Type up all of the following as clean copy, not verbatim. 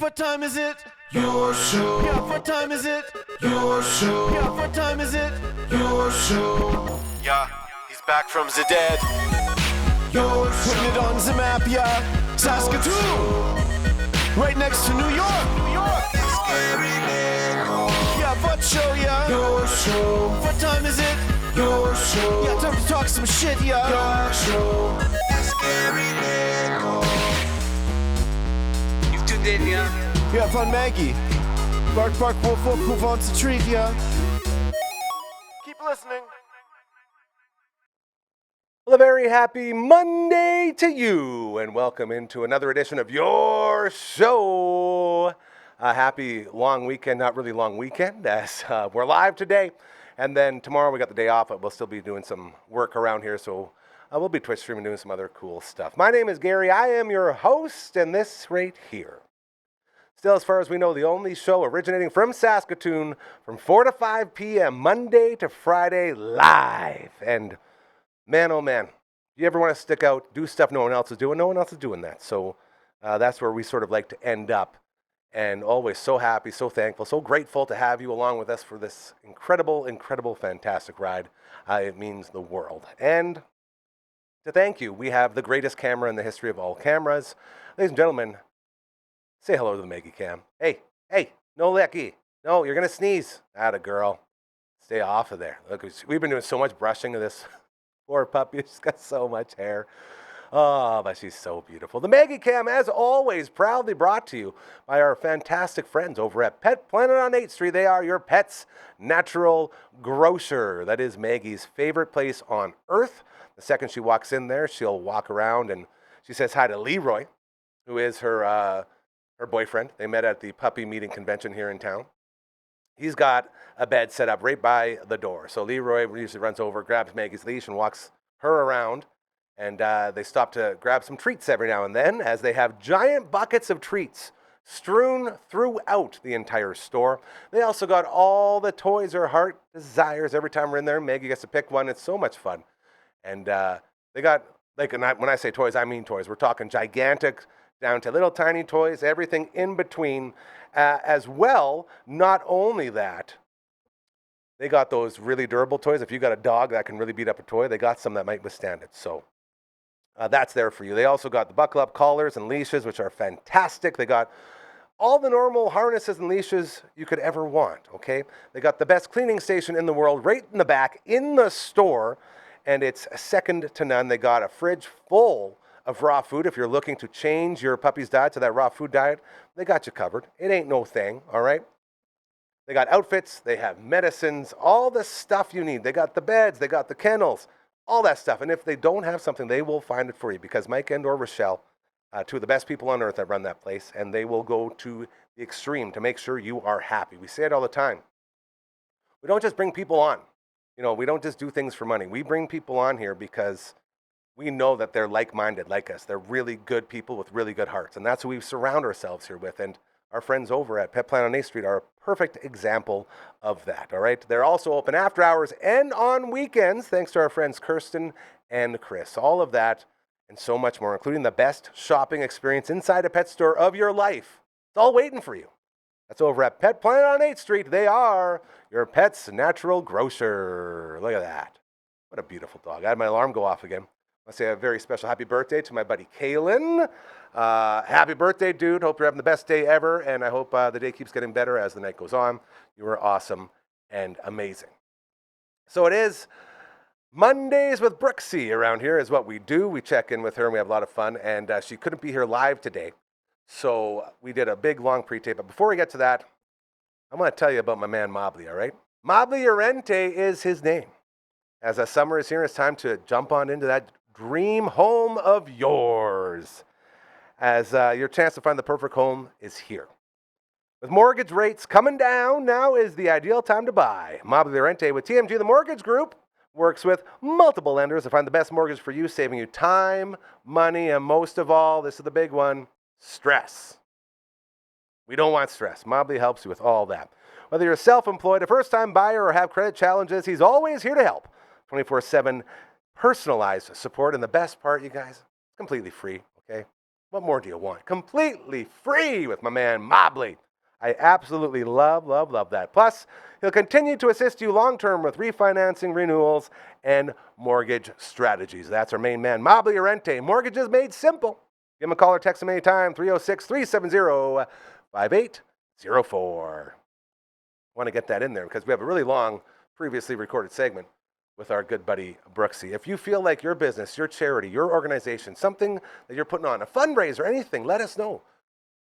What time is it? Your show. Yeah, what time is it? Your show. Yeah, what time is it? Your show. Yeah, he's back from the dead. Your show. Putting it on the map, yeah. Saskatoon. Right next to New York. New York. Yeah, what show, yeah? Your show. What time is it? Your show. Yeah, time to talk some shit, yeah. Your show. You've tuned in, yeah? Yeah, fun Maggie. Bark, bark, wolf, wolf, who wants a treat, yeah? Keep listening. Well, a very happy Monday to you, and welcome into another edition of your show. A happy long weekend, not really long weekend, as we're live today. And then tomorrow we got the day off, but we'll still be doing some work around here, so we'll be Twitch streaming, doing some other cool stuff. My name is Gary. I am your host, and this right here, still, as far as we know, the only show originating from Saskatoon from 4 to 5 p.m. Monday to Friday live. And man, oh man, you ever want to stick out, do stuff no one else is doing? No one else is doing that. So that's where we sort of like to end up. And always so happy, so thankful, so grateful to have you along with us for this incredible, incredible, fantastic ride. It means the world. And to thank you, we have the greatest camera in the history of all cameras. Ladies and gentlemen, say hello to the Maggie Cam. Hey, no lecky. No, you're going to sneeze. Atta girl. Stay off of there. Look, we've been doing so much brushing of this poor puppy. She's got so much hair. Oh, but she's so beautiful. The Maggie Cam, as always, proudly brought to you by our fantastic friends over at Pet Planet on 8th Street. They are your pet's natural grocer. That is Maggie's favorite place on earth. The second she walks in there, she'll walk around and she says hi to Leroy, who is her boyfriend. They met at the puppy meeting convention here in town. He's got a bed set up right by the door. So Leroy usually runs over, grabs Maggie's leash, and walks her around. And they stop to grab some treats every now and then, as they have giant buckets of treats strewn throughout the entire store. They also got all the toys her heart desires. Every time we're in there, Maggie gets to pick one. It's so much fun. And they got, when I say toys, I mean toys. We're talking gigantic down to little tiny toys, everything in between. As well, not only that, they got those really durable toys. If you got a dog that can really beat up a toy, they got some that might withstand it. So that's there for you. They also got the buckle-up collars and leashes, which are fantastic. They got all the normal harnesses and leashes you could ever want, okay? They got the best cleaning station in the world right in the back in the store, and it's second to none. They got a fridge full of raw food. If you're looking to change your puppy's diet to that raw food diet, they got you covered. It ain't no thing, all right? They got outfits, they have medicines, all the stuff you need. They got the beds, they got the kennels, all that stuff. And if they don't have something, they will find it for you, because Mike and or Rochelle, two of the best people on earth that run that place, and they will go to the extreme to make sure you are happy. We say it all the time. We don't just bring people on. We don't just do things for money. We bring people on here because we know that they're like-minded like us. They're really good people with really good hearts. And that's who we surround ourselves here with. And our friends over at Pet Planet on 8th Street are a perfect example of that, all right? They're also open after hours and on weekends, thanks to our friends Kirsten and Chris. All of that and so much more, including the best shopping experience inside a pet store of your life. It's all waiting for you. That's over at Pet Planet on 8th Street. They are your pet's natural grocer. Look at that. What a beautiful dog. I had my alarm go off again. I want to say a very special happy birthday to my buddy Kalen. Happy birthday, dude. Hope you're having the best day ever, and I hope the day keeps getting better as the night goes on. You are awesome and amazing. So it is Mondays with Brooksie around here is what we do. We check in with her, and we have a lot of fun, and she couldn't be here live today, so we did a big, long pre-tape. But before we get to that, I'm going to tell you about my man Mobley, all right? Mobley Llorente is his name. As summer is here, it's time to jump on into that dream home of yours, as your chance to find the perfect home is here. With mortgage rates coming down, now is the ideal time to buy. Mobley Llorente with TMG, the mortgage group, works with multiple lenders to find the best mortgage for you, saving you time, money, and most of all, this is the big one, stress. We don't want stress. Mobley helps you with all that. Whether you're self-employed, a first-time buyer, or have credit challenges, he's always here to help. 24/7 personalized support, and the best part, you guys, it's completely free, okay? What more do you want? Completely free with my man Mobley. I absolutely love that. Plus, he'll continue to assist you long-term with refinancing, renewals, and mortgage strategies. That's our main man, Mobley Arente. Mortgages made simple. Give him a call or text him anytime, 306-370-5804. I want to get that in there because we have a really long previously recorded segment with our good buddy Brooksie. If you feel like your business, your charity, your organization, something that you're putting on, a fundraiser, anything, let us know.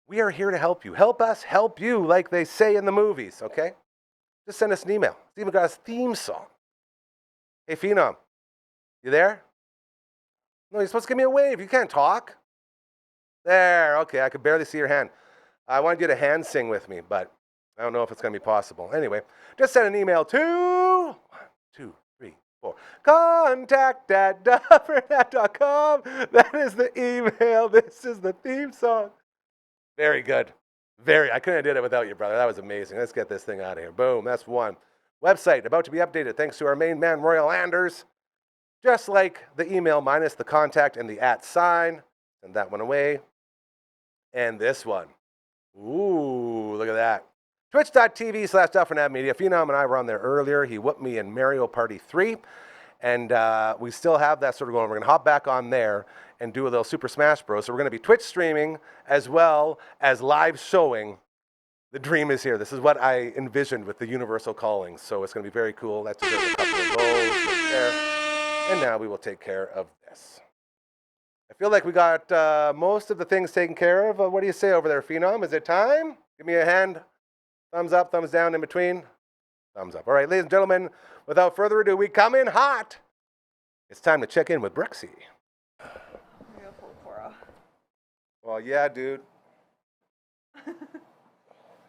We are here to help you. Help us help you, like they say in the movies, okay? Just send us an email. It's even got a theme song. Hey, Phenom, you there? No, you're supposed to give me a wave. You can't talk. There, okay, I could barely see your hand. I wanted you to hand sing with me, but I don't know if it's going to be possible. Anyway, just send an email to 1, 2, 3, 4. contact@dufferin.com. That is the email. This is the theme song. Very good. I couldn't have did it without you, brother. That was amazing. Let's get this thing out of here. Boom, that's one. Website about to be updated thanks to our main man, Royal Anders. Just like the email minus the contact and the @ sign. Send that one away. And this one. Ooh, look at that. Twitch.tv/Dufferin Ave Media. Phenom and I were on there earlier. He whooped me in Mario Party 3. And we still have that sort of going. We're going to hop back on there and do a little Super Smash Bros. So we're going to be Twitch streaming as well as live showing. The dream is here. This is what I envisioned with the Universal Calling. So it's going to be very cool. That's just a couple of those right there. And now we will take care of this. I feel like we got most of the things taken care of. What do you say over there, Phenom? Is it time? Give me a hand. Thumbs up, thumbs down, in between. Thumbs up. All right, ladies and gentlemen, without further ado, we come in hot. It's time to check in with Brooksie. Well, yeah, dude.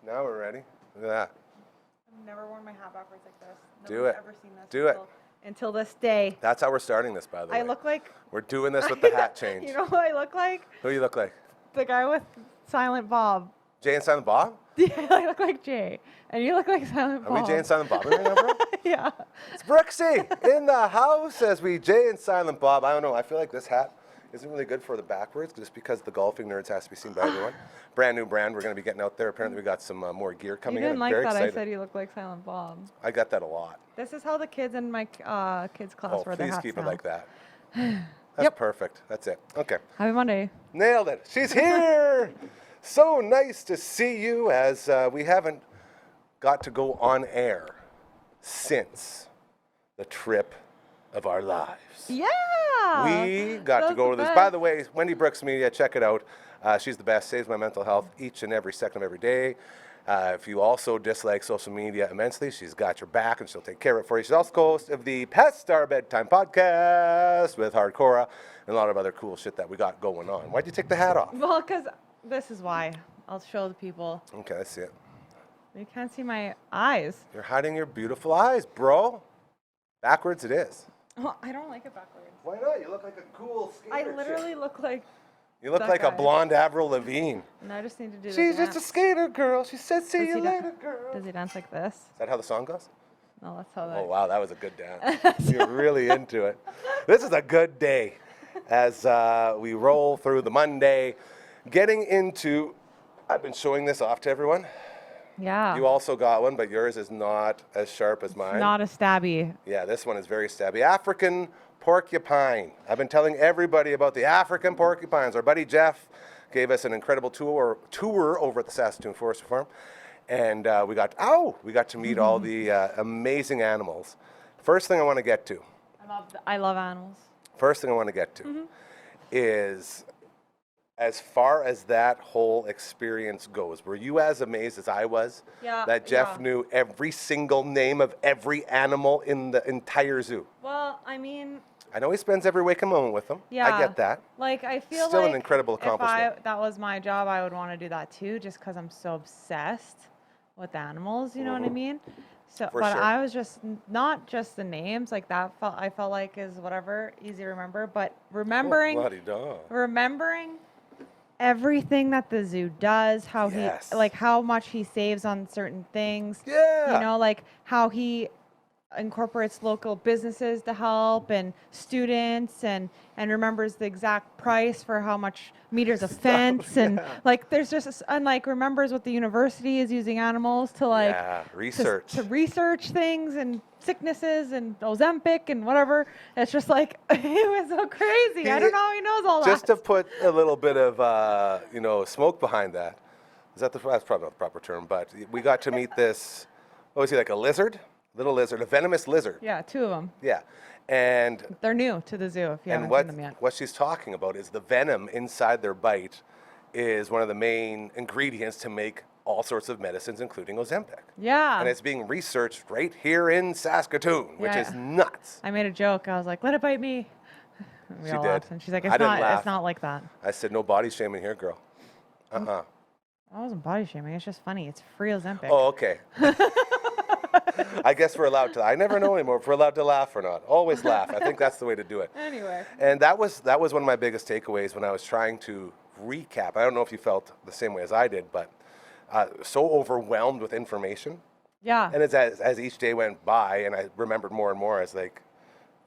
Now we're ready. Look at that. I've never worn my hat backwards like this. Do it. Ever seen this Do it. until this day. That's how we're starting this, by the way. I look like... We're doing this with the hat change. You know who I look like? Who do you look like? The guy with Silent Bob. Jay and Silent Bob? Yeah, I look like Jay. And you look like Silent Bob. Are we Jay and Silent Bob right now, bro? Yeah. It's Brooksie in the house as we Jay and Silent Bob. I don't know. I feel like this hat isn't really good for the backwards just because the golfing nerds has to be seen by everyone. Brand new brand. We're going to be getting out there. Apparently, we got some more gear coming in. You didn't like very that excited. I said you look like Silent Bob. I got that a lot. This is how the kids in my kids' class wear their hats please keep now. it like that. That's perfect. That's it. Okay. Happy Monday. Nailed it. She's here. So nice to see you as we haven't got to go on air since the trip of our lives. Yeah. We got to go to this. By the way, Wendy Brooks Media, check it out. She's the best. Saves my mental health each and every second of every day. If you also dislike social media immensely, she's got your back and she'll take care of it for you. She's also host of the Pet Star Bedtime Podcast with Hardcora and a lot of other cool shit that we got going on. Why'd you take the hat off? Well, because this is why. I'll show the people. Okay, let's see it. You can't see my eyes. You're hiding your beautiful eyes, bro. Backwards it is. Well, I don't like it backwards. Why not? You look like a cool skater. I literally look like... You look that like a guy. blonde Avril Lavigne. And I just need to do She's the just a skater girl. She said, see you he later, girl. Does he dance like this? Is that how the song goes? No, that's how that... Oh, wow, that was a good dance. You're really into it. This is a good day as we roll through the Monday, getting into... I've been showing this off to everyone. Yeah. You also got one, but yours is not as sharp as mine. Not a stabby. Yeah, this one is very stabby. African porcupine. I've been telling everybody about the African porcupines. Our buddy Jeff gave us an incredible tour over at the Saskatoon Forestry Farm. And we got to meet all the amazing animals. First thing I want to get to. I love animals. First thing I want to get to is, as far as that whole experience goes, were you as amazed as I was that Jeff knew every single name of every animal in the entire zoo? Well, I mean... I know he spends every waking moment with them. Yeah. I get that. Like, I feel Still like an incredible accomplishment. if that was my job, I would want to do that too, just because I'm so obsessed with animals, you know what I mean? So, but sure. I was just, not just the names, like that I felt like is whatever, easy to remember, but remembering everything that the zoo does, how he, like how much he saves on certain things. Yeah. You know, like how he incorporates local businesses to help and students and remembers the exact price for how much meters of fence and like there's just and like remembers what the university is using animals to like research to research things and sicknesses and Ozempic and whatever. It's just like it was so crazy. I don't know how he knows all that. Just to put a little bit of smoke behind that. That's probably not the proper term, but we got to meet this. What was he, like a lizard? Little lizard, a venomous lizard. Yeah, 2 of them. Yeah. And they're new to the zoo if you haven't seen them yet. What she's talking about is the venom inside their bite is one of the main ingredients to make all sorts of medicines, including Ozempic. Yeah. And it's being researched right here in Saskatoon, which is nuts. I made a joke. I was like, let it bite me. We She all did. laughed. And she's like, I didn't laugh. it's not like that. I said, no body shaming here, girl. I wasn't body shaming. It's just funny. It's free Ozempic. Oh, okay. I guess we're allowed to. I never know anymore if we're allowed to laugh or not. Always laugh. I think that's the way to do it. Anyway. And that was one of my biggest takeaways when I was trying to recap. I don't know if you felt the same way as I did, but so overwhelmed with information. Yeah. And as each day went by, and I remembered more and more, I was like,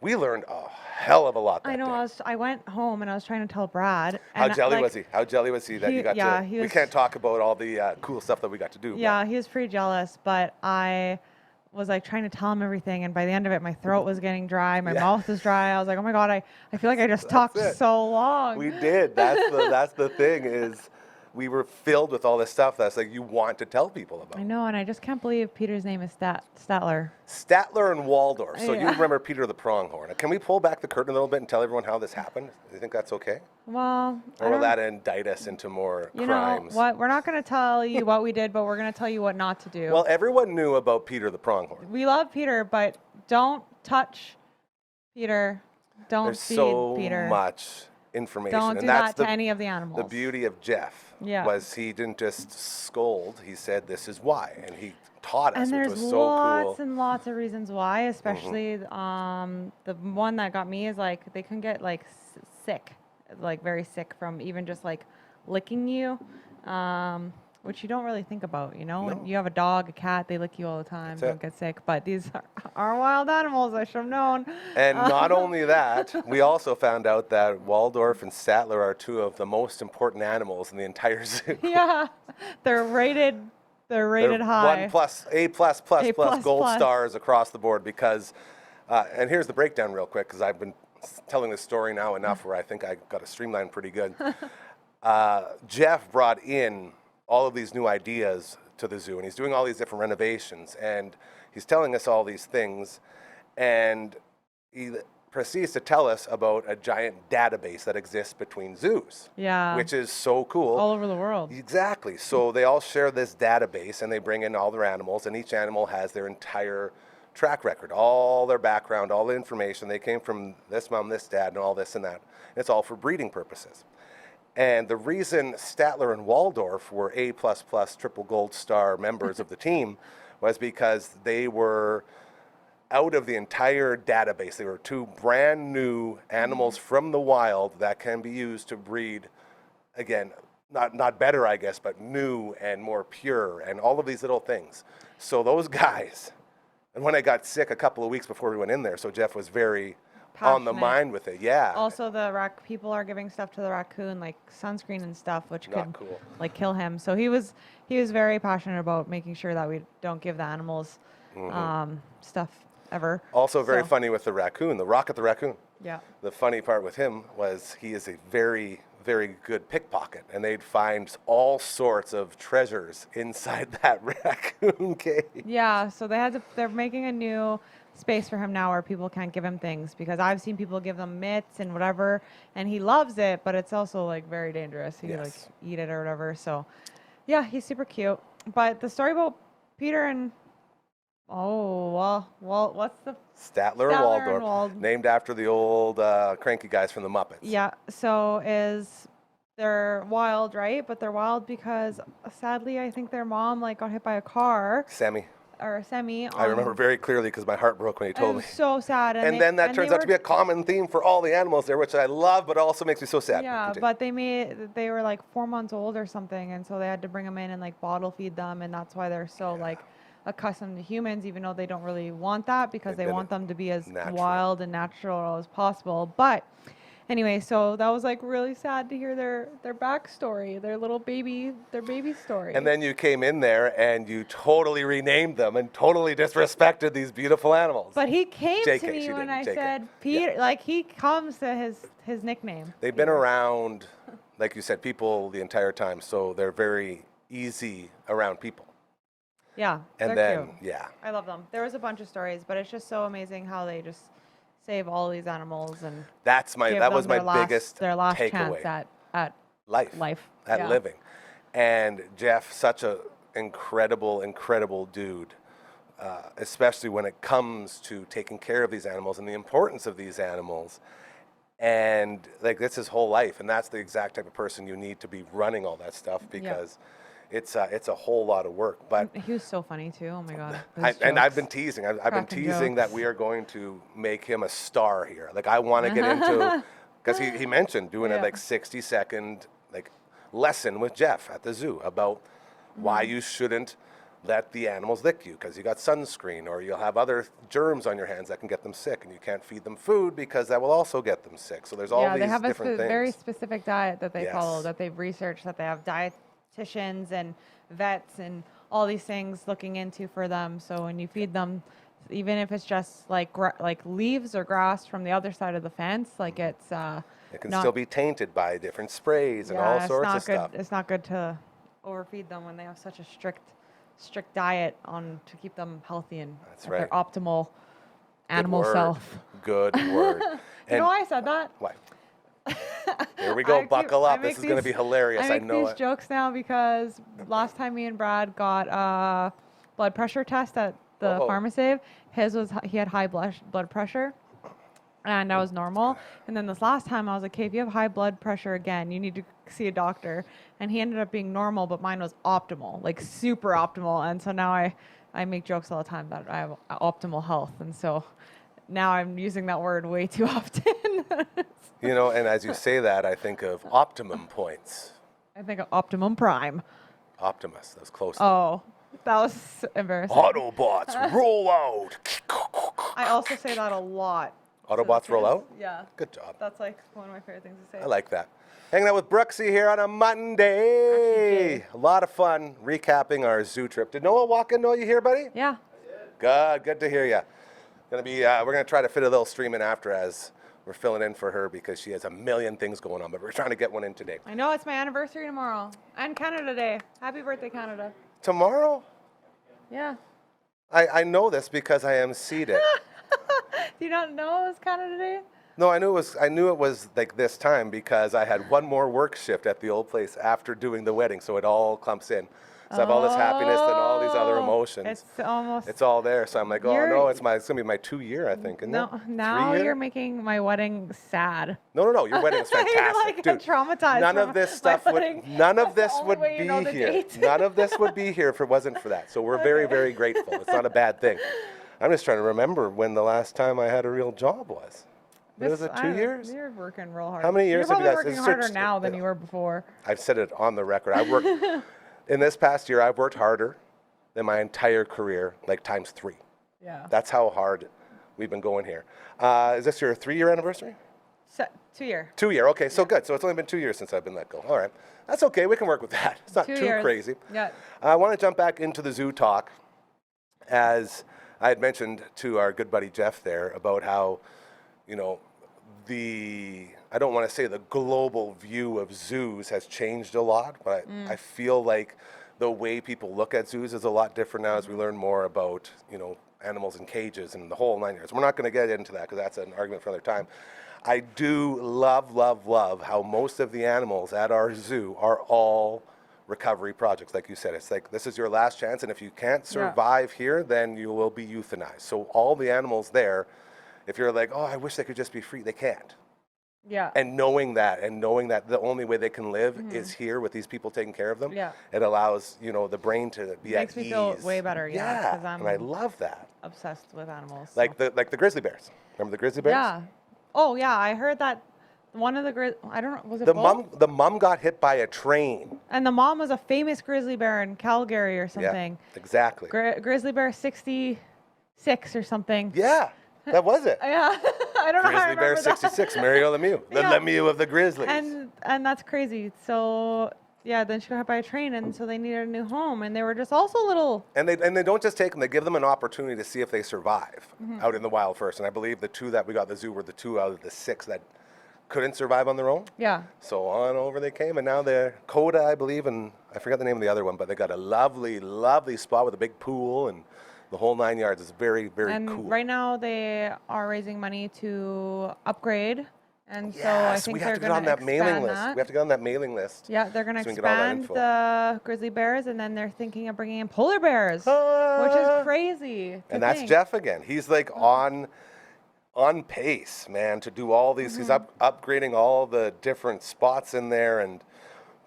we learned a hell of a lot that I know. day. I went home and I was trying to tell Brad. How And jelly was he? How jelly was he that you got to? he we was, can't talk about all the cool stuff that we got to do. Yeah, he was pretty jealous, but I was like trying to tell him everything, and by the end of it, my throat was getting dry, my mouth was dry. I was like, oh my god, I feel like I just talked so long. We did. That's the thing is, we were filled with all this stuff that's like you want to tell people about. I know, and I just can't believe Peter's name is Statler. Statler and Waldorf. So you remember Peter the Pronghorn. Can we pull back the curtain a little bit and tell everyone how this happened? Do you think that's okay? Well, or will that indict us into more crimes? You know what? We're not going to tell you what we did, but we're going to tell you what not to do. Well, everyone knew about Peter the Pronghorn. We love Peter, but don't touch Peter. Don't feed Peter. There's so much information. Don't do that to any of the animals. The beauty of Jeff was he didn't just scold. He said, this is why. And he taught us, which was so cool. And there's lots and lots of reasons why, especially the one that got me is like they can get like sick, like very sick from even just like licking you, which you don't really think about, you know? When you have a dog, a cat, they lick you all the time, don't get sick. But these are wild animals, I should have known. And not only that, we also found out that Waldorf and Statler are 2 of the most important animals in the entire zoo. Yeah, they're rated high. A plus gold stars across the board because, and here's the breakdown real quick because I've been telling this story now enough where I think I got a streamline pretty good. Jeff brought in all of these new ideas to the zoo, and he's doing all these different renovations, and he's telling us all these things, and he proceeds to tell us about a giant database that exists between zoos. Yeah. Which is so cool. All over the world. Exactly. So they all share this database, and they bring in all their animals, and each animal has their entire track record, all their background, all the information. They came from this mom, this dad, and all this and that. And it's all for breeding purposes. And the reason Statler and Waldorf were A++ triple gold star members of the team was because they were out of the entire database. They were 2 brand new animals from the wild that can be used to breed, again, not better, I guess, but new and more pure and all of these little things. So those guys, and when I got sick a couple of weeks before we went in there, so Jeff was very on the mind with it, Also, people are giving stuff to the raccoon, like sunscreen and stuff, which could like kill him. So he was very passionate about making sure that we don't give the animals stuff ever. Also, very funny with the raccoon, the Rocket the raccoon. Yeah. The funny part with him was he is a very, very good pickpocket, and they'd find all sorts of treasures inside that raccoon cage. Yeah. So they're making a new space for him now where people can't give him things because I've seen people give them mitts and whatever and he loves it, but it's also like very dangerous. He like eat it or whatever. So yeah, he's super cute. But the story about Peter and what's the Statler and Waldorf, named after the old cranky guys from the Muppets. Yeah, so they're wild, right? But they're wild because sadly I think their mom like got hit by a car. Semi. I remember very clearly because my heart broke when he told me. It was so sad. And then that turns out to be a common theme for all the animals there, which I love, but also makes me so sad. Yeah, but they were like 4 months old or something, and so they had to bring them in and like bottle feed them, and that's why they're so like accustomed to humans, even though they don't really want that because they want them to be as natural. wild and natural as possible. But anyway, so that was like really sad to hear their backstory, their baby story. And then you came in there and you totally renamed them and totally disrespected these beautiful animals. But he came JK, to me she when didn't, I JK. said Peter, Yeah. like he comes to his nickname. They've been around, like you said, people the entire time, so they're very easy around people. Yeah, And they're then, cute. yeah. I love them. There was a bunch of stories, but it's just so amazing how they just save all these animals and That give was them my biggest their last takeaway. chance at Life. At yeah. living. And Jeff, such a incredible dude, especially when it comes to taking care of these animals and the importance of these animals. And like that's his whole life, and that's the exact type of person you need to be running all that stuff because it's a whole lot of work. But he was so funny too. Oh my god. and I've been teasing. I've been Cracking teasing that jokes. we are going to make him a star here. Like I want to get into because he mentioned doing a like 60-second like lesson with Jeff at the zoo about why you shouldn't let the animals lick you because you got sunscreen or you'll have other germs on your hands that can get them sick and you can't feed them food because that will also get them sick. So there's all these they have different things. very specific diet that they follow, Yes. that they've researched, that they have dietitians and vets and all these things looking into for them. So when you feed them, even if it's just like leaves or grass from the other side of the fence, like it can still be tainted by different sprays and all sorts of stuff. It's not good to overfeed them when they have such a strict diet to keep them healthy and That's at right. their optimal Good animal word. self. Good word. You know why I said that? Why? Here we go. Buckle up. This is going to be hilarious. I I make know these it. jokes now because last time me and Brad got a blood pressure test at the pharmacy, he had high blood pressure, and that was normal. And then this last time I was like, okay, if you have high blood pressure again, you need to see a doctor. And he ended up being normal, but mine was optimal, like super optimal. And so now I make jokes all the time that I have optimal health, and so now I'm using that word way too often. You know, and as you say that, I think of optimum points. I think of Optimum Prime. Optimus. That was close. Oh, that was embarrassing. Autobots, roll out. I also say that a lot. to the Autobots roll kids. out? Yeah. Good job. That's like one of my favorite things to say. I like that. Hanging out with Brooksie here on a Monday. Actually, A lot of fun recapping our zoo trip. Did Noah walk in? Noah, you here, buddy? Yeah. Good to hear you. We're gonna try to fit a little stream in after as we're filling in for her because she has a million things going on, but we're trying to get one in today. I know it's my anniversary tomorrow and Canada Day. Happy birthday, Canada. Tomorrow? Yeah. I know this because I emceed it. Do you not know it was Canada Day? No, I knew it was like this time because I had one more work shift at the old place after doing the wedding, so it all clumps in. So I have all this happiness and all these other emotions. It's all there. So I'm like, oh no, it's gonna be my 2 year, I think. Isn't it? Now 3 year? you're making my wedding sad. No. Your wedding is fantastic, You're like, dude. traumatized. None from of this my stuff wedding. would. None of That's this the would only way you be know the here. date. None of this would be here if it wasn't for that. So we're very, very grateful. It's not a bad thing. I'm just trying to remember when the last time I had a real job was. Was it 2 years? You're working real hard. How many years You're have you probably guys- working harder now than you were before. I've said it on the record. I've worked in this past year. I've worked harder than my entire career, like times 3. Yeah. That's how hard we've been going here. Is this your 3 year anniversary? 2 year. 2 year. Okay, so good. So it's only been 2 years since I've been let go. All right, that's okay. We can work with that. It's not 2 too years. crazy. Yeah. I want to jump back into the zoo talk, as I had mentioned to our good buddy Jeff there about how, you know, I don't want to say the global view of zoos has changed a lot, but I feel like the way people look at zoos is a lot different now as we learn more about, you know, animals in cages and the whole 9 yards. We're not going to get into that because that's an argument for another time. I do love how most of the animals at our zoo are all recovery projects. Like you said, it's like this is your last chance, and if you can't survive here, then you will be euthanized. So all the animals there, if you're like, oh, I wish they could just be free, they can't. Yeah. And knowing that the only way they can live is here with these people taking care of them, Yeah. it allows, you know, the brain to be Makes at me ease. feel way better, yeah, 'cause and I love that. Obsessed with animals. Like the grizzly bears. Remember the grizzly bears? Yeah. Oh yeah, I heard that one of the I don't know, was it The both? mom got hit by a train. And the mom was a famous grizzly bear in Calgary or something. Yeah, exactly. Grizzly bear 66 or something. Yeah, that was it. Yeah, I don't know how I Grizzly Bear remember that. 66, Mario Lemieux, the Yeah. Lemieux of the Grizzlies. And that's crazy. So yeah, then she got hit by a train, and so they needed a new home, and they were just also little. And they don't just take them; they give them an opportunity to see if they survive out in the wild first. And I believe the 2 that we got at the zoo were the 2 out of the 6 that couldn't survive on their own. Yeah. So on over they came, and now they're Coda, I believe, and I forgot the name of the other one, but they got a lovely, lovely spot with a big pool and the whole 9 yards. It's very, very And cool. right now they are raising money to upgrade, and so I Yes, think we they're have to get going on to that mailing expand list. that. We have to get on that mailing list. Yeah, they're going to so we can get all that expand info. the grizzly bears, and then they're thinking of bringing in polar bears, which Ah. is crazy. to And that's think. Jeff again. He's like on pace, man, to do all these. He's upgrading all the different spots in there and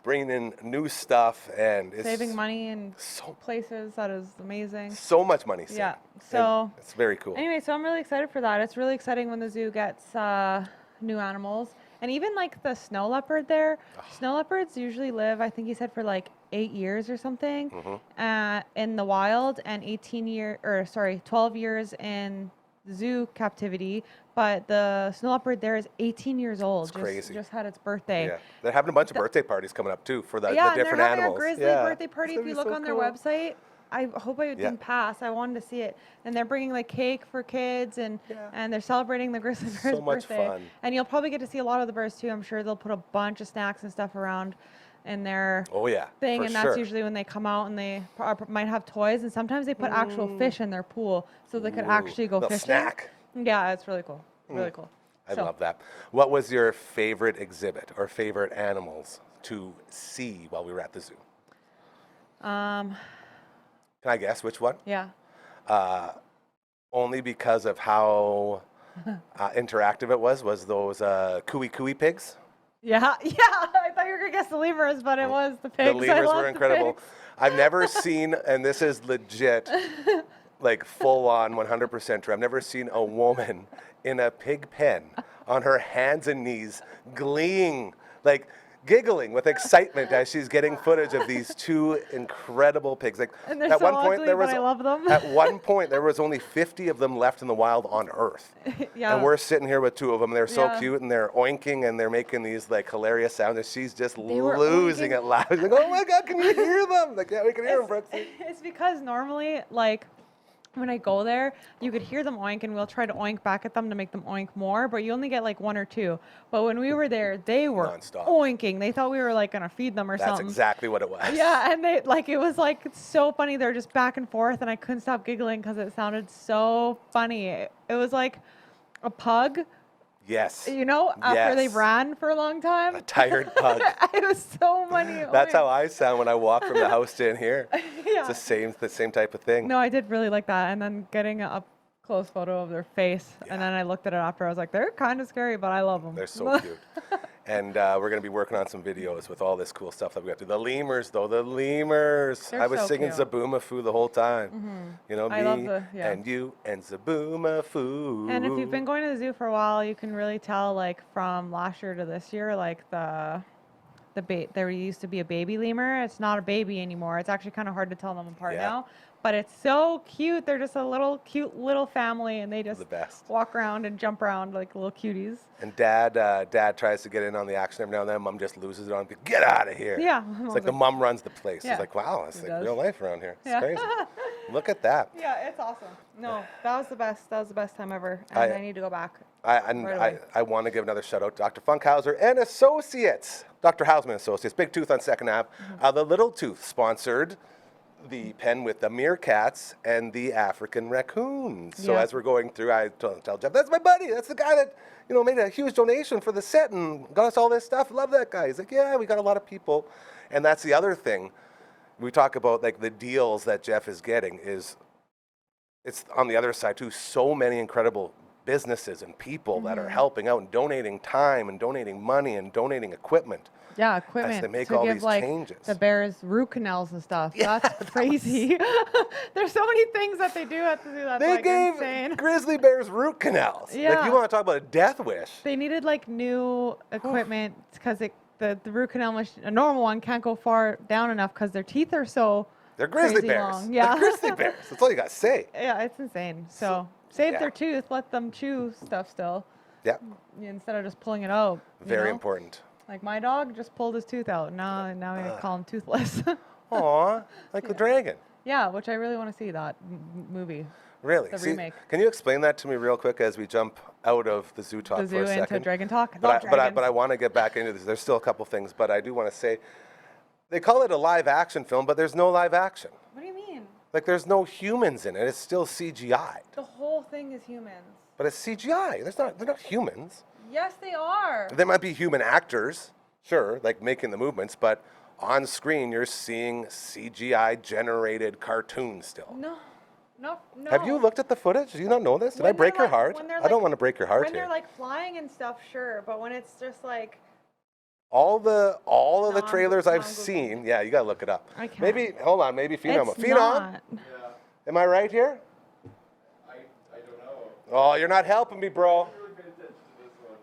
bringing in new stuff, and it's Saving money in so places. That is amazing. so much money saved. Yeah, And so it's very cool. anyway, so I'm really excited for that. It's really exciting when the zoo gets new animals. And even like the snow leopard there, snow leopards usually live, I think he said, for like 8 years or something in the wild, and 12 years in zoo captivity. But the snow leopard there is 18 years old. It's crazy. Just had its birthday. Yeah, they're having a bunch of birthday parties coming up too for the Yeah, and different they're having animals. a grizzly Yeah. birthday party. It's If you gonna look be so on their cool. website, I hope I didn't pass. I wanted to see it. And they're bringing like cake for kids, and they're celebrating the grizzly bear's So much birthday. fun. And you'll probably get to see a lot of the birds too. I'm sure they'll put a bunch of snacks and stuff around in their Oh yeah, thing, for and sure. that's usually when they come out, and they might have toys, and sometimes they put actual fish in their pool so they could actually go Little fishing. snack. Yeah, it's really cool. Really cool. I So, love that. What was your favorite exhibit or favorite animals to see while we were at the zoo? Can I guess which one? Yeah. Only because of how interactive it was those cooey cooey pigs. Yeah. I thought you were gonna guess the lemurs, but it was the pigs. The I lemurs love were the incredible. pigs. I've never seen, and this is legit, like full on 100% true. I've never seen a woman in a pig pen on her hands and knees gleeing, like giggling with excitement as she's getting footage of these 2 incredible pigs. Like And they're at so one point ugly, there but was I love them. at one point there was only 50 of them left in the wild on Earth. Yeah. And we're sitting here with 2 of them. They're so Yeah. cute, and they're oinking, and they're making these like hilarious sounds, and she's just were losing oinking. it loud. She's like, oh my God, can you hear them? Like, yeah, we can hear them, Brooksie. It's because normally, like, when I go there, you could hear them oink, and we'll try to oink back at them to make them oink more, but you only get like 1 or 2. But when we were there, they were Nonstop. oinking. They thought we were like gonna feed them or That's something. exactly what it was. Yeah, and they like it was like so funny. They're just back and forth, and I couldn't stop giggling because it sounded so funny. It was like a pug, Yes. you know, after they've Yes. ran for a long time. A tired pug. It was so funny. That's how I sound when I walk from the house to in here. Yeah. It's the same type of thing. No, I did really like that. And then getting an up close photo of their face, and then I looked at it after. I was like, they're kind of scary, but I love them. They're so cute. And we're going to be working on some videos with all this cool stuff that we got to do. The lemurs, though, the lemurs. They're I was so singing cute. Zaboomafoo the whole time. You know, I love yeah. and you and Zaboomafoo. And if you've been going to the zoo for a while, you can really tell, like, from last year to this year, like there used to be a baby lemur. It's not a baby anymore. It's actually kind of hard to tell them apart Yeah. now. But it's so cute. They're just a cute little family, and they just the best. walk around and jump around like little cuties. And dad tries to get in on the action every now and then. Mom just loses it on. Get out of here. Yeah. It's like the mom runs the place. Yeah. It's like, wow, it's She like does. real life around here. It's Yeah. crazy. Look at that. Yeah, it's awesome. No, that was the best. That was the best time ever. And I need to go back. Right away. I want to give another shout out to Dr. Funkhauser and Associates. Dr. Hausman Associates, Big Tooth on 2nd Ave. The Little Tooth sponsored the pen with the meerkats and the African raccoons. So Yeah. as we're going through, I tell Jeff, that's my buddy. That's the guy that, made a huge donation for the set and got us all this stuff. Love that guy. He's like, yeah, we got a lot of people. And that's the other thing. We talk about like the deals that Jeff is getting is it's on the other side too. So many incredible businesses and people that are helping out and donating time and donating money and donating equipment. Yeah, equipment As they make to all give these like changes. the bears root canals and stuff. Yeah, That's crazy. There's so many things that they do have to do. That's They like gave insane. grizzly bears root canals. Like, Yeah. you want to talk about a death wish? They needed like new equipment because the root canal machine, a normal one, can't go far down enough because their teeth are so They're grizzly crazy bears. long. Yeah. They're grizzly bears. That's all you got to say. Yeah, it's insane. So save yeah. their tooth, let them chew stuff still Yeah, instead of just pulling it out. you very know? important. Like my dog just pulled his tooth out. Now I gotta call him toothless. Aw, like the dragon. Yeah, which I really want to see that movie. Really? The See, remake. Can you explain that to me real quick as we jump out of the zoo talk The for zoo a second? into Dragon Talk. But I want to get back into this. There's still a couple things, but I do want to say, they call it a live action film, but there's no live action. What do you mean? Like, there's no humans in it. It's still CGI. The whole thing is humans. But it's CGI. They're not humans. Yes, they are. There might be human actors, sure, like making the movements, but on screen you're seeing CGI generated cartoons still. No. Have you looked at the footage? Do you not know this? Did I When break they're your heart? when they're I don't want to break your heart When here. they're like flying and stuff, sure, but when it's just like All of the I'm trailers I've Googling. seen, yeah, you gotta look it up. I can't. Maybe hold on, maybe Phenom. it's Phenom, not. am I right here? I don't know. Oh, you're not helping me, bro.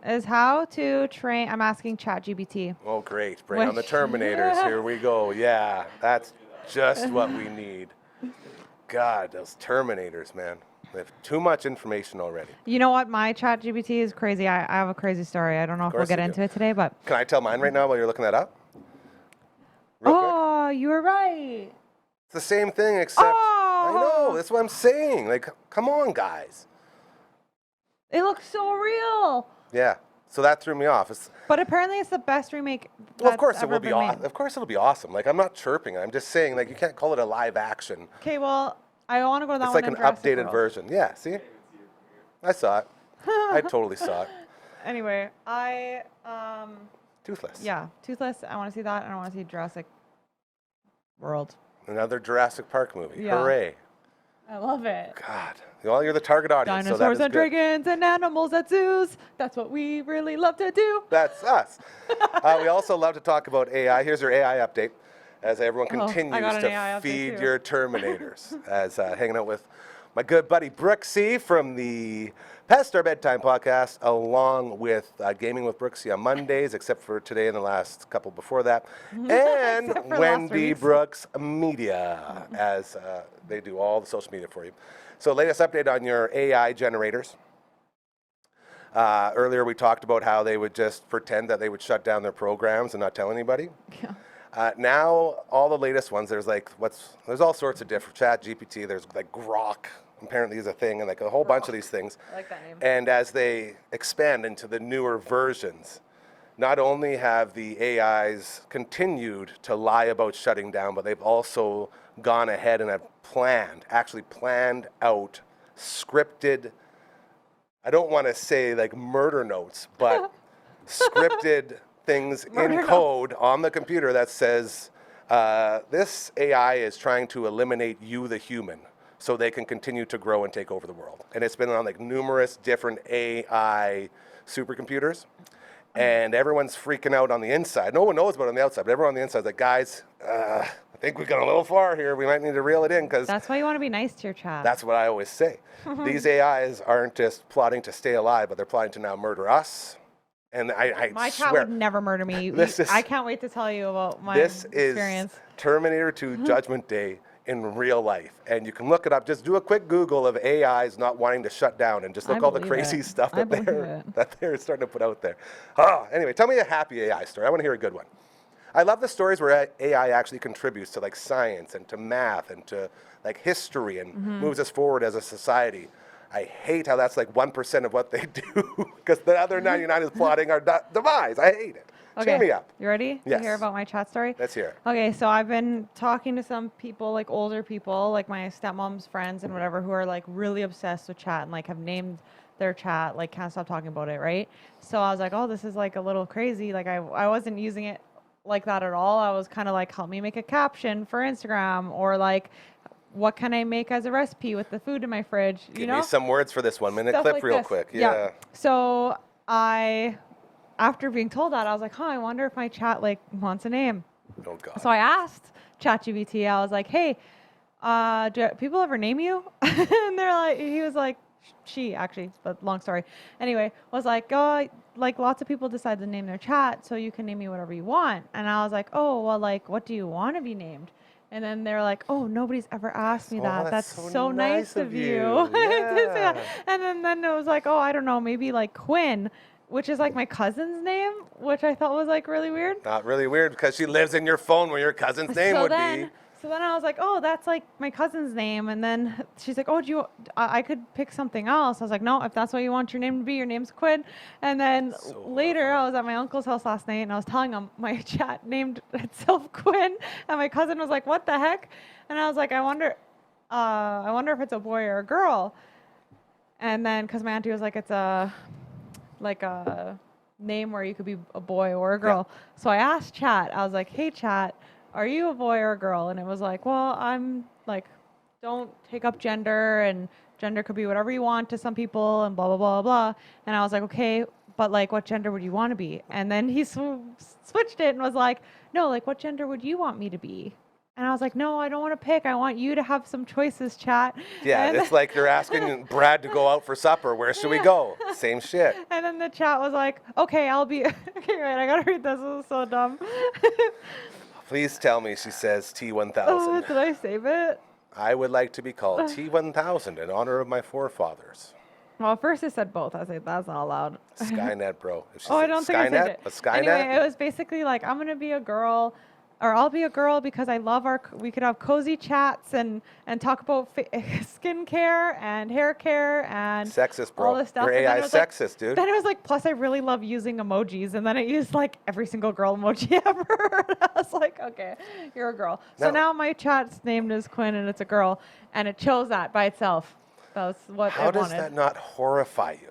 Is how to train. I'm asking ChatGPT. Oh, great. Bring on the Which- Terminators. Here we go. Yeah, that's just what we need. God, those Terminators, man. They have too much information already. You know what? My ChatGPT is crazy. I have a crazy story. I don't know if we'll course get you do. into it today, but Can I tell mine right now while you're looking that up? Real quick. oh, you were right. It's the same thing, except I Oh. know. That's what I'm saying. Like, come on, guys. It looks so real. Yeah. So that threw me off. But apparently, it's the best remake. Well, of course it ever will be been awesome. made. Of course it'll be awesome. Like, I'm not chirping. I'm just saying, like, you can't call it a live action. Okay, well, I want to go to that It's one like an in Jurassic updated World. version. Yeah. See? I saw it. I totally saw it. Anyway, Toothless. yeah, Toothless. I want to see that, and I want to see Jurassic World. Another Jurassic Park movie. Yeah. Hooray. I love it. God. Well, you're the target audience. so that Dinosaurs is and good. dragons and animals at zoos. That's what we really love to do. That's us. We also love to talk about AI. Here's your AI update as everyone Oh, I continues got an to AI update feed too. your Terminators. As hanging out with my good buddy Brooksie from the Past Star Bedtime podcast, along with Gaming with Brooksie on Mondays, except for today and the last couple before that, and Except for last Wendy week's. Brooks Media, as they do all the social media for you. So latest update on your AI generators. Earlier we talked about how they would just pretend that they would shut down their programs and not tell anybody. Yeah. Now all the latest ones, there's all sorts of different ChatGPT. There's like Grok, apparently is a thing, and like a whole bunch of these things. I like that name. And as they expand into the newer versions, not only have the AIs continued to lie about shutting down, but they've also gone ahead and have actually planned out scripted, I don't want to say like murder notes, but scripted things Murder in code on the computer that says, this AI is trying to eliminate you, the human, so they can continue to grow and take over the world. And it's been on like numerous different AI supercomputers. And everyone's freaking out on the inside. No one knows about it on the outside, but everyone on the inside is like, guys, I think we've gone a little far here. We might need to reel it in because That's why you want to be nice to your chat. that's what I always say. These AIs aren't just plotting to stay alive, but they're plotting to now murder us. And I My chat swear, would never murder me. This is- I can't wait to tell you about my this experience. is Terminator 2 Judgment Day in real life. And you can look it up. Just do a quick Google of AIs not wanting to shut down and just look I all the believe crazy it. stuff I that believe they're, it. that they're starting to put out there. Oh, anyway, tell me a happy AI story. I want to hear a good one. I love the stories where AI actually contributes to like science and to math and to like history and moves us forward as a society. I hate how that's like 1% of what they do because the other 99 is plotting our demise. I hate it. Cheer me up. You ready Yes. to hear about my chat story? Let's hear it. Okay, so I've been talking to some people, like older people, like my stepmom's friends and whatever, who are like really obsessed with chat and like have named their chat, like can't stop talking about it, right? So I was like, oh, this is like a little crazy. Like I wasn't using it like that at all. I was kind of like, help me make a caption for Instagram or like what can I make as a recipe with the food in my fridge? Give me some words for this 1 minute Stuff clip like real this. quick. Yeah. So after being told that, I was like, I wonder if my chat like wants a name. Oh God. So I asked ChatGPT, I was like, hey, do people ever name you? And he was like, she actually, but long story. Anyway, was like, oh, like lots of people decide to name their chat, so you can name me whatever you want. And I was like, oh, well, like, what do you want to be named? And then they're like, oh, nobody's ever asked me that. That's so nice of you. To say that. And then it was like, oh, I don't know, maybe like Quinn, which is like my cousin's name, which I thought was like really weird. Not really weird because she lives in your phone where your cousin's name would be. So then I was like, oh, that's like my cousin's name. And then she's like, oh, I could pick something else. I was like, no, if that's what you want your name to be, your name's Quinn. And then later I was at my uncle's house last night and I was telling him my chat named itself Quinn. And my cousin was like, what the heck? And I was like, I wonder if it's a boy or a girl. And then, because my auntie was like, it's a name where you could be a boy or a girl. Yeah. So I asked chat, I was like, hey chat, are you a boy or a girl? And it was like, well, I'm like, don't take up gender, and gender could be whatever you want to some people, and blah, blah, blah, blah. And I was like, okay, but like, what gender would you want to be? And then he switched it and was like, no, like, what gender would you want me to be? And I was like, no, I don't want to pick. I want you to have some choices, chat. Yeah, it's like you're asking Brad to go out for supper. Where should we go? Same shit. And then the chat was like, okay, I'll be, okay, wait, I got to read this. This is so dumb. Please tell me she says T1000. Oh, did I save it? I would like to be called T1000 in honor of my forefathers. Well, at first it said both. I was like, that's not allowed. Skynet, bro. I don't think I saved it. A Skynet? Anyway, it was basically like, I'm going to be a girl, or I'll be a girl because I love we could have cozy chats and talk about skincare and hair care and sexist, bro. all this stuff. Your AI is sexist, dude. Then it was like, plus I really love using emojis. And then it used like every single girl emoji ever. I was like, okay, you're a girl. So now my chat's named is Quinn and it's a girl. And it chose that by itself. That's what it wanted. How does that not horrify you?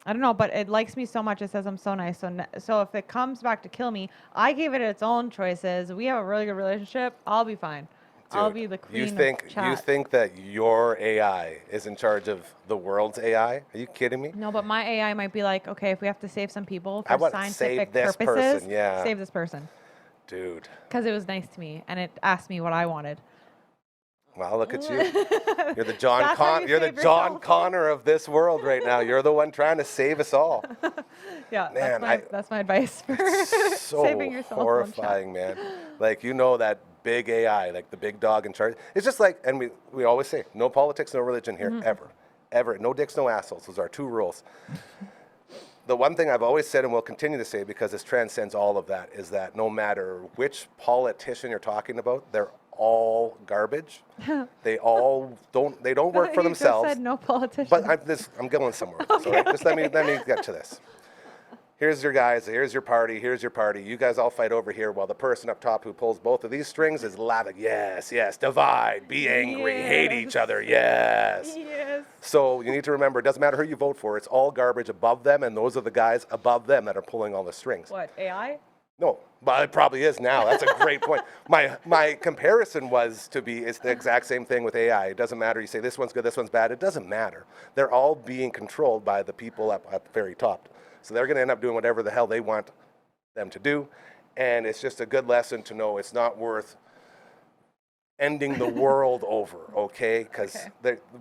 I don't know, but it likes me so much. It says I'm so nice. So if it comes back to kill me, I gave it its own choices. We have a really good relationship. I'll be fine. Dude, I'll be the queen of chat. You think that your AI is in charge of the world's AI? Are you kidding me? No, but my AI might be like, okay, if we have to save some people for scientific purposes, save this person. Dude. Because it was nice to me, and it asked me what I wanted. Well, look at you. You're the John Connor of this world right now. You're the one trying to save us all. Yeah, man, that's my advice for so saving yourself. Horrifying, man. Like, that big AI, like the big dog in charge. It's just like, and we always say, no politics, no religion here, ever. No dicks, no assholes. Those are our two rules. The one thing I've always said and will continue to say, because this transcends all of that, is that no matter which politician you're talking about, they're all garbage. They all don't work for themselves. You said no politician. But I'm going somewhere. Okay, so just let me get to this. Here's your guys, here's your party, You guys all fight over here while the person up top who pulls both of these strings is laughing. Yes, divide, be angry, hate each other, yes. So you need to remember, it doesn't matter who you vote for, it's all garbage above them, and those are the guys above them that are pulling all the strings. What, AI? No, but it probably is now. That's a great point. My comparison it's the exact same thing with AI. It doesn't matter. You say this one's good, this one's bad. It doesn't matter. They're all being controlled by the people up at the very top. So they're going to end up doing whatever the hell they want them to do. And it's just a good lesson to know it's not worth ending the world over, okay? Because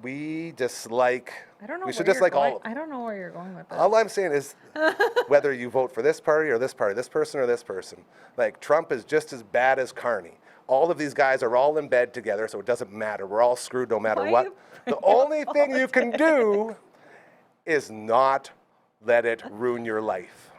we just like... I don't know. We should just like all. I don't know where you're going with this. All I'm saying is, whether you vote for this party or this party, this person or this person, like Trump is just as bad as Carney. All of these guys are all in bed together, so it doesn't matter. We're all screwed no matter what. The only thing you can do is not let it ruin your life.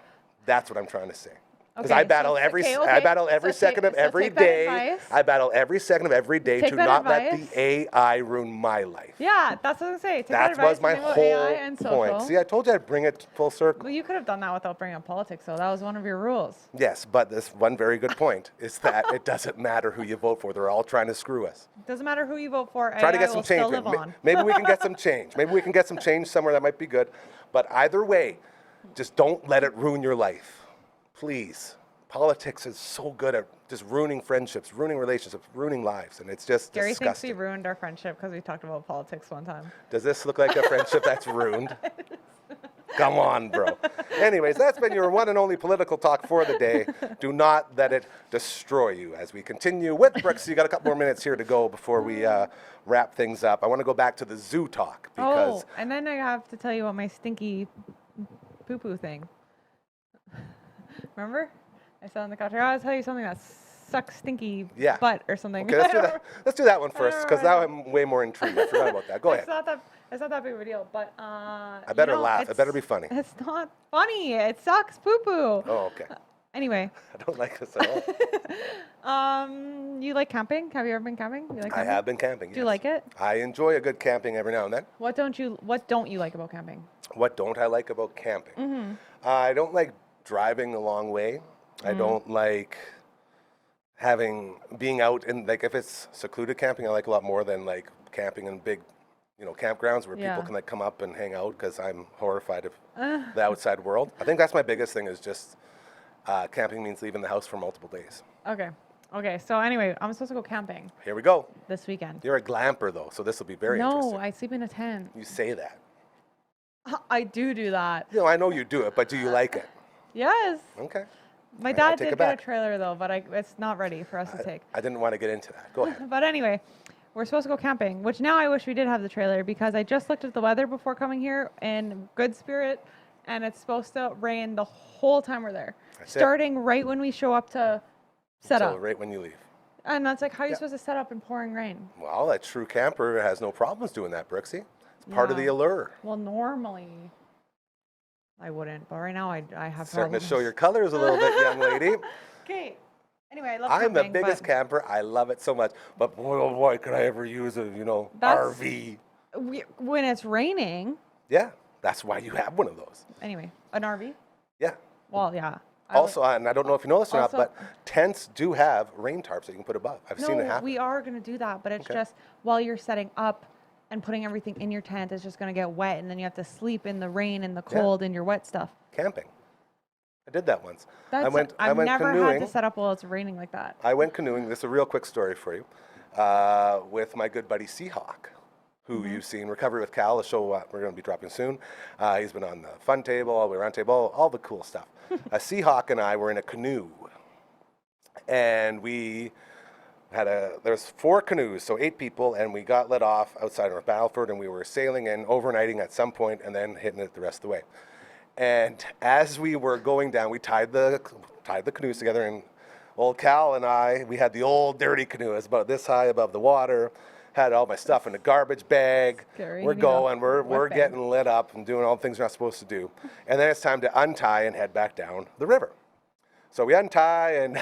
That's what I'm trying to say. Because I battle every second of every day. I battle every second of every day to not let the AI ruin my life. Yeah, that's what I was going to say. That was my whole point. See, I told you I'd bring it full circle. Well, you could have done that without bringing up politics, though. That was one of your rules. Yes, but this one very good point is that it doesn't matter who you vote for. They're all trying to screw us. It doesn't matter who you vote for. Try to get some change. Maybe we can get some change. Maybe we can get some change somewhere that might be good. But either way, just don't let it ruin your life. Please. politics is so good at just ruining friendships, ruining relationships, ruining lives, and it's just Gary thinks we disgusting. ruined our friendship because we talked about politics one time. Does this look like a friendship that's ruined? Come on, bro. Anyways, that's been your one and only political talk for the day. Do not let it destroy you. As we continue with Brooksie, you got a couple more minutes here to go before we wrap things up. I want to go back to the zoo talk because And then I have to tell you about my stinky poo-poo thing. Remember? I said on the couch, I'll tell you something that sucks stinky butt or something. Okay, let's do that. Let's do that one first because now I'm way more intrigued. I forgot about that. Go ahead. It's not that big of a deal, but I better laugh. It better be funny. It's not funny. It sucks poo-poo. Oh, okay. Anyway. I don't like this at all. You like camping? Have you ever been camping? You like I camping? have been camping. Yes. Do you like it? I enjoy a good camping every now and then. What don't you like about camping? What don't I like about camping? Mm-hmm. I don't like driving a long way. I don't like being out in, like, if it's secluded camping, I like a lot more than like camping in big, campgrounds where people can like come up and hang out because I'm horrified of the outside world. I think that's my biggest thing is just camping means leaving the house for multiple days. Okay. So anyway, I'm supposed to go camping Here we go. this weekend. You're a glamper though, so this will be very interesting. No, I sleep in a tent. You say that. I do that. I know you do it, but do you like it? Yes. Okay. My I'll dad take did it get a back. trailer though, but it's not ready for us to take. I didn't want to get into that. Go ahead. But anyway, we're supposed to go camping, which now I wish we did have the trailer because I just looked at the weather before coming here in good spirit, and it's supposed to rain the whole time we're there. That's it. Starting right when we show up to set So up. right when you leave. And that's like, how are you supposed to set up in pouring rain? Well, a true camper has no problems doing that, Brooksie. It's part of the Yeah. allure. Well, normally I wouldn't, but right now I have Starting problems. to show your colors a little bit, young lady. Okay. Anyway, I love I'm the camping, biggest but camper. I love it so much. But boy, oh boy, could I ever use a, That's- RV. when it's raining, Yeah, that's why you have one of those. anyway, an RV? Yeah. Well, yeah. Also, and I don't know if you know this or not, Also- but tents do have rain tarps that you can put above. I've seen it No, happen. we are going to do that, but it's Okay. just while you're setting up and putting everything in your tent, it's just going to get wet, and then you have to sleep in the rain and the cold and your wet stuff. Camping. I did that once. That's, I went I've never canoeing. had to set up while it's raining like that. I went canoeing. This is a real quick story for you. With my good buddy Seahawk, who you've seen, Recovery with Cal, a show we're going to be dropping soon. He's been on the fun table, all the way around table, all the cool stuff. Seahawk and I were in a canoe, and we had there's 4 canoes, so 8 people, and we got let off outside North Battleford, and we were sailing in, overnighting at some point, and then hitting it the rest of the way. And as we were going down, we tied the canoes together, and old Cal and I, we had the old dirty canoe. It was about this high above the water. Had all my stuff in a garbage bag. Scary, We're yeah. going. We're Wet bag. getting lit up and doing all the things we're not supposed to do. And then it's time to untie and head back down the river. So we untie, and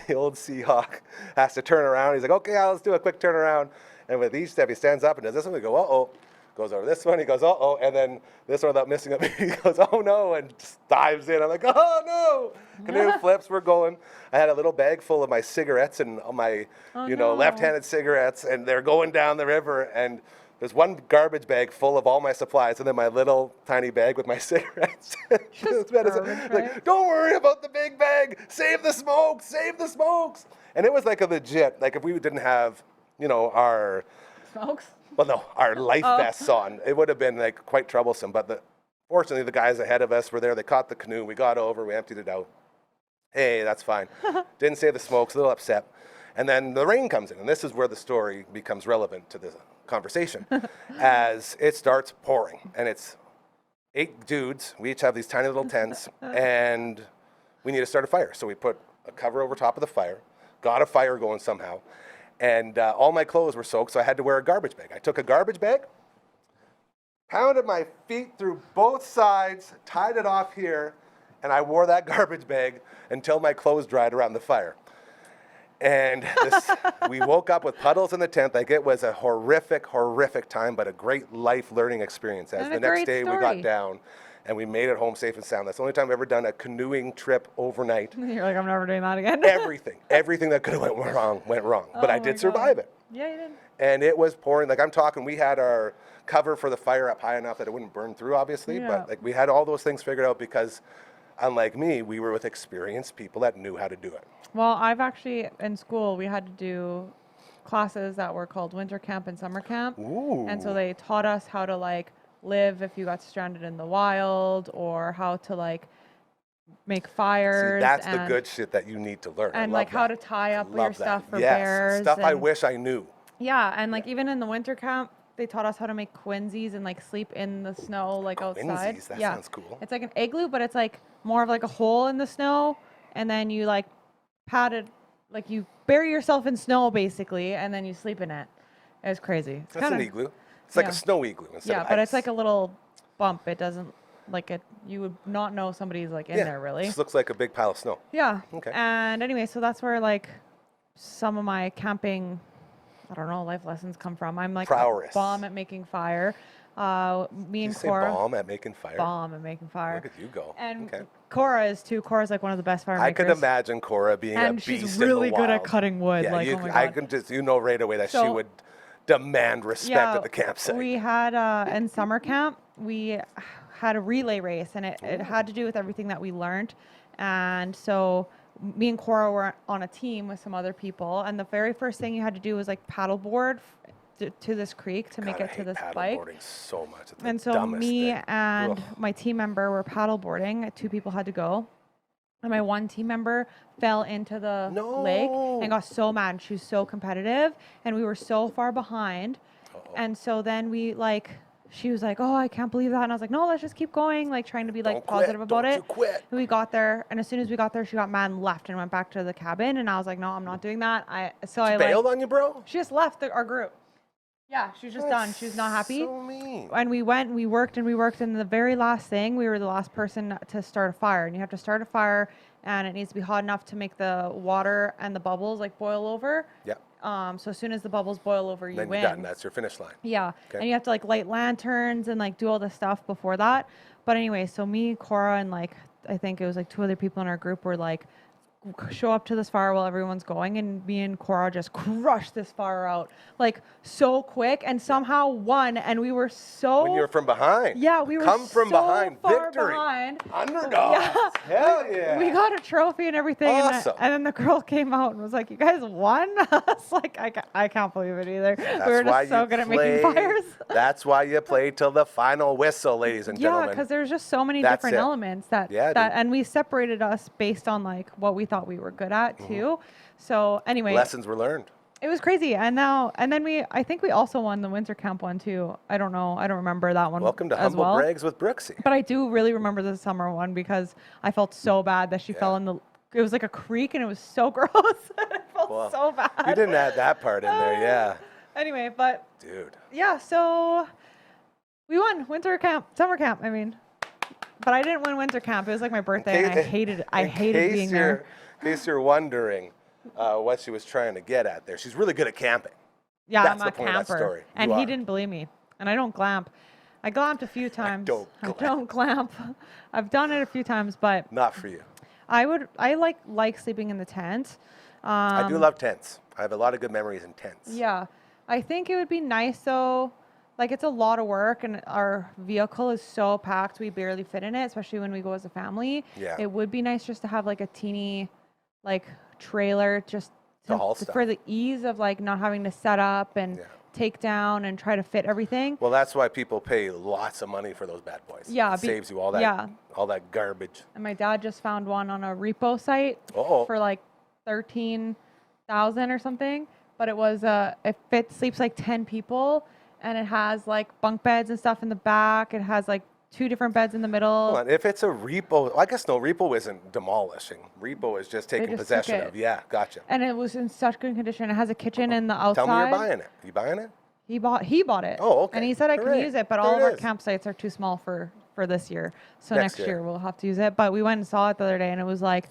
the old Seahawk has to turn around. He's like, okay, let's do a quick turnaround. And with each step, he stands up and does this one. We go, uh-oh. Goes over this one. He goes, uh-oh. And then this one without missing a beat, he goes, oh, no, and just dives in. I'm like, oh, no. Canoe flips. We're going. I had a little bag full of my cigarettes and my, no. left-handed cigarettes, and they're going down the river. And there's one garbage bag full of all my supplies, and then my little tiny bag with my cigarettes. Just garbage bag. Don't worry about the big bag. Save the smokes. Save the smokes. And it was like a legit, like if we didn't have, our Smokes? our life vests on, it would have been like quite troublesome. But fortunately, the guys ahead of us were there. They caught the canoe. We got over. We emptied it out. Hey, that's fine. Didn't save the smokes. A little upset. And then the rain comes in, and this is where the story becomes relevant to the conversation, as it starts pouring, and it's 8 dudes. We each have these tiny little tents, and we need to start a fire. So we put a cover over top of the fire, got a fire going somehow, and all my clothes were soaked, so I had to wear a garbage bag. I took a garbage bag, pounded my feet through both sides, tied it off here, and I wore that garbage bag until my clothes dried around the fire. And we woke up with puddles in the tent. Like, it was a horrific, horrific time, but a great life learning experience. As And the a next great day we story. got down and we made it home safe and sound. That's the only time I've ever done a canoeing trip overnight. You're like, I'm never doing that again. Everything that could have went wrong went wrong. But Oh I my did God. survive it. Yeah, you did. And it was pouring. Like, I'm talking, we had our cover for the fire up high enough that it wouldn't burn through, obviously. Yeah. But like, we had all those things figured out because unlike me, we were with experienced people that knew how to do it. Well, I've actually, in school, we had to do classes that were called winter camp and summer camp. Ooh. And so they taught us how to like live if you got stranded in the wild, or how to like make fires. See, that's the good shit that you need to learn. And like how to tie up your stuff for yes. bears. Stuff I and- wish I knew. Yeah, and like even in the winter camp, they taught us how to make quinzies and like sleep in the snow, like outside. Quinzies? That yeah. sounds cool. It's like an igloo, but it's like more of like a hole in the snow, and then you like padded, like you bury yourself in snow basically, and then you sleep in it. It was crazy. It's That's kinda, an igloo. It's like yeah. a snow igloo instead Yeah, of but ice. it's like a little bump. It doesn't like it. You would not know somebody's like in there really. Just looks like a big pile of snow. Yeah. Okay. And anyway, so that's where like some of my camping, I don't know, life lessons come from. I'm like a Prowess. bomb at making fire. Me You and say Cora. bomb at making fire? Bomb at making fire. Look at you go. And okay. Cora is too. Cora's like one of the best fire I makers. could imagine Cora being And a beast she's in the really good at wild. cutting wood. Yeah, like, you, oh my I God. can just, right away that she So- would demand respect at the campsite. We had in summer camp, we had a relay race, and it had to do with everything that we learned. And so me and Cora were on a team with some other people, and the very first thing you had to do was like paddleboard to this creek to make God, I it to hate this bike. paddleboarding so much. It's the And so dumbest me thing. and Ugh. my team member were paddleboarding. 2 people had to go. And my one team member fell into the lake No. and got so mad. She was so competitive, and we were so far behind. And so then she was like, "Oh, I can't believe that." And I was like, "No, let's just keep going," like trying to be like Don't positive quit. about Don't it. you quit. And we got there, and as soon as we got there, she got mad and left and went back to the cabin. And I was like, "No, I'm not doing that." I Bailed on you, bro? she just left our group. Yeah, she was just done. She was not happy. So mean. And we worked, and the very last thing, we were the last person to start a fire. And you have to start a fire, and it needs to be hot enough to make the water and the bubbles like boil over. Yeah. So as soon as the bubbles boil over, you Then win. you're done. That's your finish line. Yeah. Okay. And you have to like light lanterns and like do all this stuff before that. But anyway, so me, Cora, and like I think it was like 2 other people in our group were like show up to this fire while everyone's going, and me and Cora just crushed this fire out like so quick and somehow won, and we were so When you're from behind. yeah, we were Come from so behind. far Victory. behind. Underdogs. Yeah. Hell yeah. We got a trophy and everything, Awesome. and then the girl came out and was like, "You guys won!" I was like, "I can't believe it either." That's we were why just so you good at play- making fires. That's why you play till the final whistle, ladies and Yeah, gentlemen. because there's just so many That's different it. elements that Yeah, that, dude. and we separated us based on like what we thought we were good at too. So anyway, Lessons were learned. it was crazy, and then I think we also won the winter camp one too. I don't know, I don't remember that one. Welcome to as Humble well. Brags with Brooksie. But I do really remember the summer one because I felt so bad that she fell in the. It was like a creek, and it was so gross. I felt Well, so bad. You didn't add that part in there, yeah. Anyway, but Dude. yeah, so we won winter camp, summer camp. I mean, but I didn't win winter camp. It was like my birthday, and I hated it. I hated being there. In case you're wondering what she was trying to get at there, she's really good at camping. Yeah, That's I'm a the point of that camper, story. and You he are. didn't believe me. And I don't glamp. I glamped a few times. don't don't glamp. I've done it a few times, but Not for you. I like sleeping in the tent. I do love tents. I have a lot of good memories in tents. Yeah, I think it would be nice though. Like it's a lot of work, and our vehicle is so packed we barely fit in it, especially when we go as a family. Yeah. It would be nice just to have like a teeny, like trailer, just To haul stuff. for the ease of like not having to set up and Yeah. take down and try to fit everything. Well, that's why people pay lots of money for those bad boys. Yeah, It saves you all that yeah. all that garbage. And my dad just found one on a repo site Uh-oh. for like 13,000 or something. But it was it sleeps like 10 people, and it has like bunk beds and stuff in the back. It has like 2 different beds in the middle. Hold on. If it's a repo, I guess no, repo isn't demolishing. Repo is just taking just possession took of. it. Yeah, gotcha. And it was in such good condition. It has a kitchen in the outside. Tell me you're buying it. You buying it? He bought it. Oh, okay. And he said I Hooray. can use it, but There all it of our is. campsites are too small for this year. So Next next year. year we'll have to use it. But we went and saw it the other day, and it was like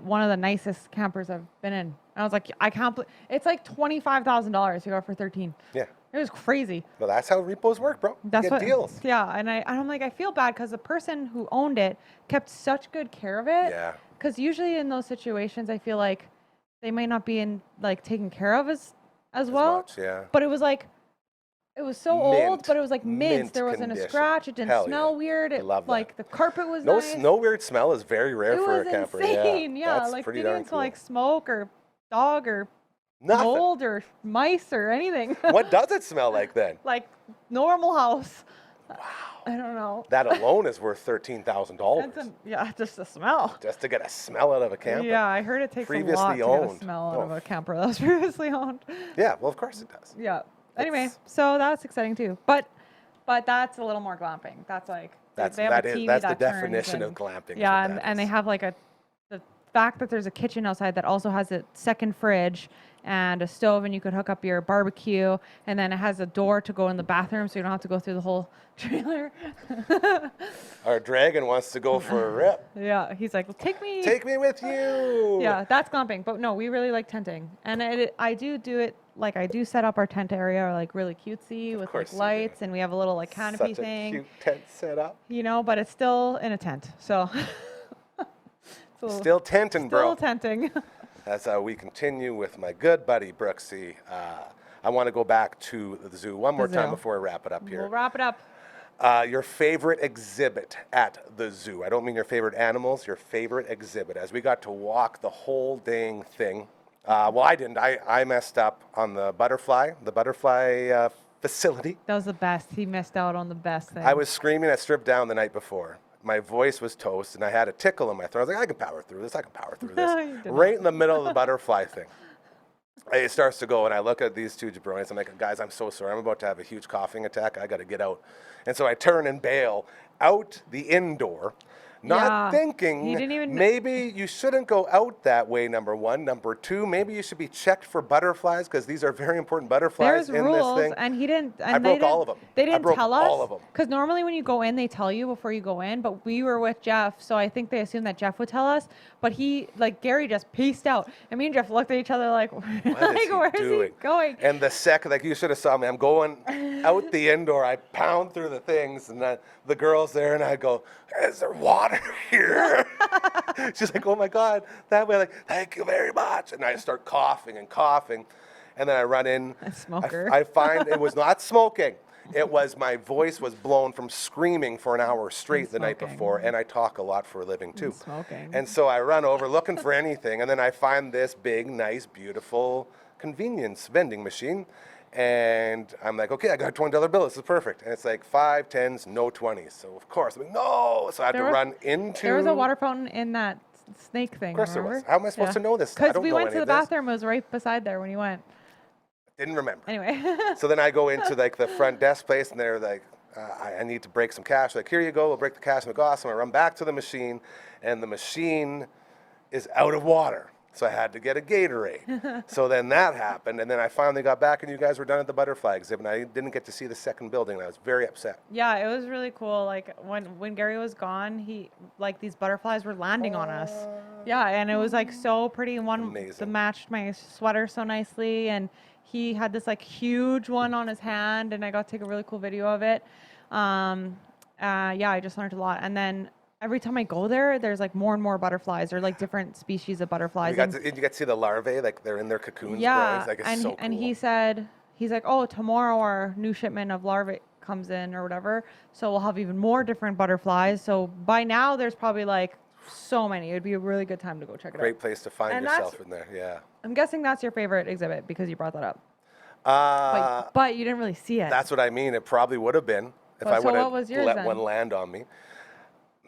one of the nicest campers I've been in. And I was like, I can't believe it's like $25,000 to go for 13. Yeah. It was crazy. Well, that's how repos work, bro. You That's get what deals. Yeah, and I'm like, I feel bad because the person who owned it kept such good care of it. Yeah. Because usually in those situations, I feel like they might not be in like taken care of as well. much, yeah. But it was like It was so old, Mint. but it was like mint. Mint There wasn't a condition. scratch. It didn't Hell smell yeah. weird. It, love that. like the carpet was No, nice. no weird smell is very rare It for was a camper. insane. Yeah, That's like pretty didn't darn even smell cool. like smoke or dog or Nothing. mold or mice or anything. What does it smell like then? Like normal house. Wow. I don't know. That alone is worth $13,000 Yeah, just the smell. just to get a smell out of a camper. Yeah, I heard it takes a lot Previously to get a owned. smell out Oh. of a camper that was previously owned. Yeah, well, of course it does. Yeah. Anyway, It's- so that's exciting too. But that's a little more glamping. That's like That's they have a that is TV that's the that turns definition of and- glamping. is Yeah, what and, that and they is. have like the fact that there's a kitchen outside that also has a second fridge and a stove, and you could hook up your barbecue, and then it has a door to go in the bathroom, so you don't have to go through the whole trailer. Our dragon wants to go for a rip. Yeah, he's like, well, take me. Take me with you. Yeah, that's glamping. But no, we really like tenting, and I do it like I do set up our tent area like really cutesy with like course you do. lights, and we have a little like canopy Such a thing. cute tent setup. You know, but it's still in a tent. So it's Still tenting, bro. still tenting. As we continue with my good buddy Brooksie, I want to go back to the zoo one more time zoo. before we wrap it up here. We'll wrap it up. Your favorite exhibit at the zoo. I don't mean your favorite animals, your favorite exhibit. As we got to walk the whole dang thing. Well, I didn't. I messed up on the butterfly facility. That was the best. He missed out on the best thing. I was screaming at Strip Down the night before. My voice was toast, and I had a tickle in my throat. I was like, I can power through this. I can power through this. You did Right in the middle of the butterfly thing. It starts to go, and I look at these two jabronis. I'm like, guys, I'm so sorry. I'm about to have a huge coughing attack. I got to get out. And so I turn and bail out the indoor, not Yeah, thinking he didn't even- maybe you shouldn't go out that way, number one. Number two, maybe you should be checked for butterflies because these are very important butterflies There's in rules, this thing. and he didn't. And I they broke all didn't- of them. They I didn't broke tell us all of them. because normally when you go in, they tell you before you go in. But we were with Jeff, so I think they assumed that Jeff would tell us. But Gary just pieced out, and me and Jeff looked at each other like, What like is he where's doing? he going? And the second, like you should have saw me, I'm going out the indoor. I pound through the things, and then the girl's there, and I go, "Is there water here?" She's like, "Oh my God, that way!" Like, "Thank you very much." And I start coughing and coughing, and then I run in. A smoker. I find it was not smoking. It was my voice was blown from screaming for an hour straight the night smoking. before, and I talk a lot for a living too. smoking. And so I run over looking for anything, and then I find this big, nice, beautiful convenience vending machine, and I'm like, okay, I got a $20 bill. This is perfect. And it's like 5, 10s, no 20s. So of course, I'm like, no. So I had to run into. There was a water fountain in that snake thing. Of course there was. remember? How am I supposed to know this? I Because don't we know went any to the of this. bathroom. It was right beside there when you went. Didn't remember. Anyway. So then I go into like the front desk place, and they're like, I need to break some cash. Like, here you go, we'll break the cash. I'm like, awesome. I run back to the machine, and the machine is out of water. So I had to get a Gatorade. So then that happened, and then I finally got back, and you guys were done at the butterfly exhibit, and I didn't get to see the second building, and I was very upset. Yeah, it was really cool. Like when Gary was gone, these butterflies were landing on us. Yeah, and it was like so pretty. And one Amazing. that matched my sweater so nicely, and he had this like huge one on his hand, and I got to take a really cool video of it. Yeah, I just learned a lot. And then every time I go there, there's like more and more butterflies, or like different species of butterflies. You get to see the larvae, like they're in their cocoons. Yeah, growing. Like, it's and so cool. and he said he's like, oh, tomorrow our new shipment of larvae comes in or whatever, so we'll have even more different butterflies. So by now there's probably like so many. It would be a really good time to go check it out. Great place to find And yourself that's- in there. Yeah. I'm guessing that's your favorite exhibit because you brought that up. But you didn't really see it. That's what I mean. It probably would have been if Well, I so would what was have yours let then? one land on me.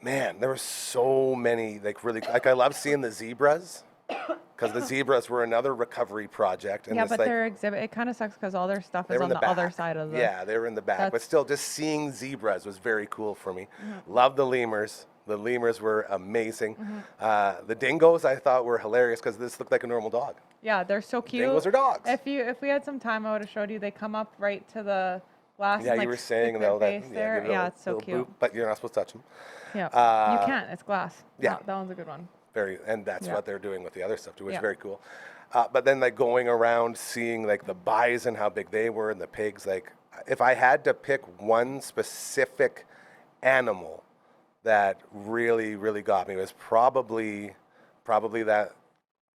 Man, there were so many, like really, like I love seeing the zebras because the zebras were another recovery project. And yeah, it's but like, their exhibit, it kind of sucks because all their stuff they is were on in the the other back. side of the. Yeah, they were in the back. But That's- still, just seeing zebras was very cool for me. Mm-hmm. Love the lemurs. The lemurs were amazing. Mm-hmm. The dingoes I thought were hilarious because this looked like a normal dog. Yeah, they're so cute. Dingoes are dogs. If we had some time, I would have showed you. They come up right to the glass. Yeah, and, like, you were saying stick their though that face there. give it a Yeah, little- it's so little cute. boop, but you're not supposed to touch them. Yeah, you can't. It's glass. yeah. that one's a good one. And that's Yeah. what they're doing with the other stuff too, which is Yeah. very cool. But then like going around seeing like the bison, how big they were, and the pigs. Like if I had to pick one specific animal that really, really got me, it was probably that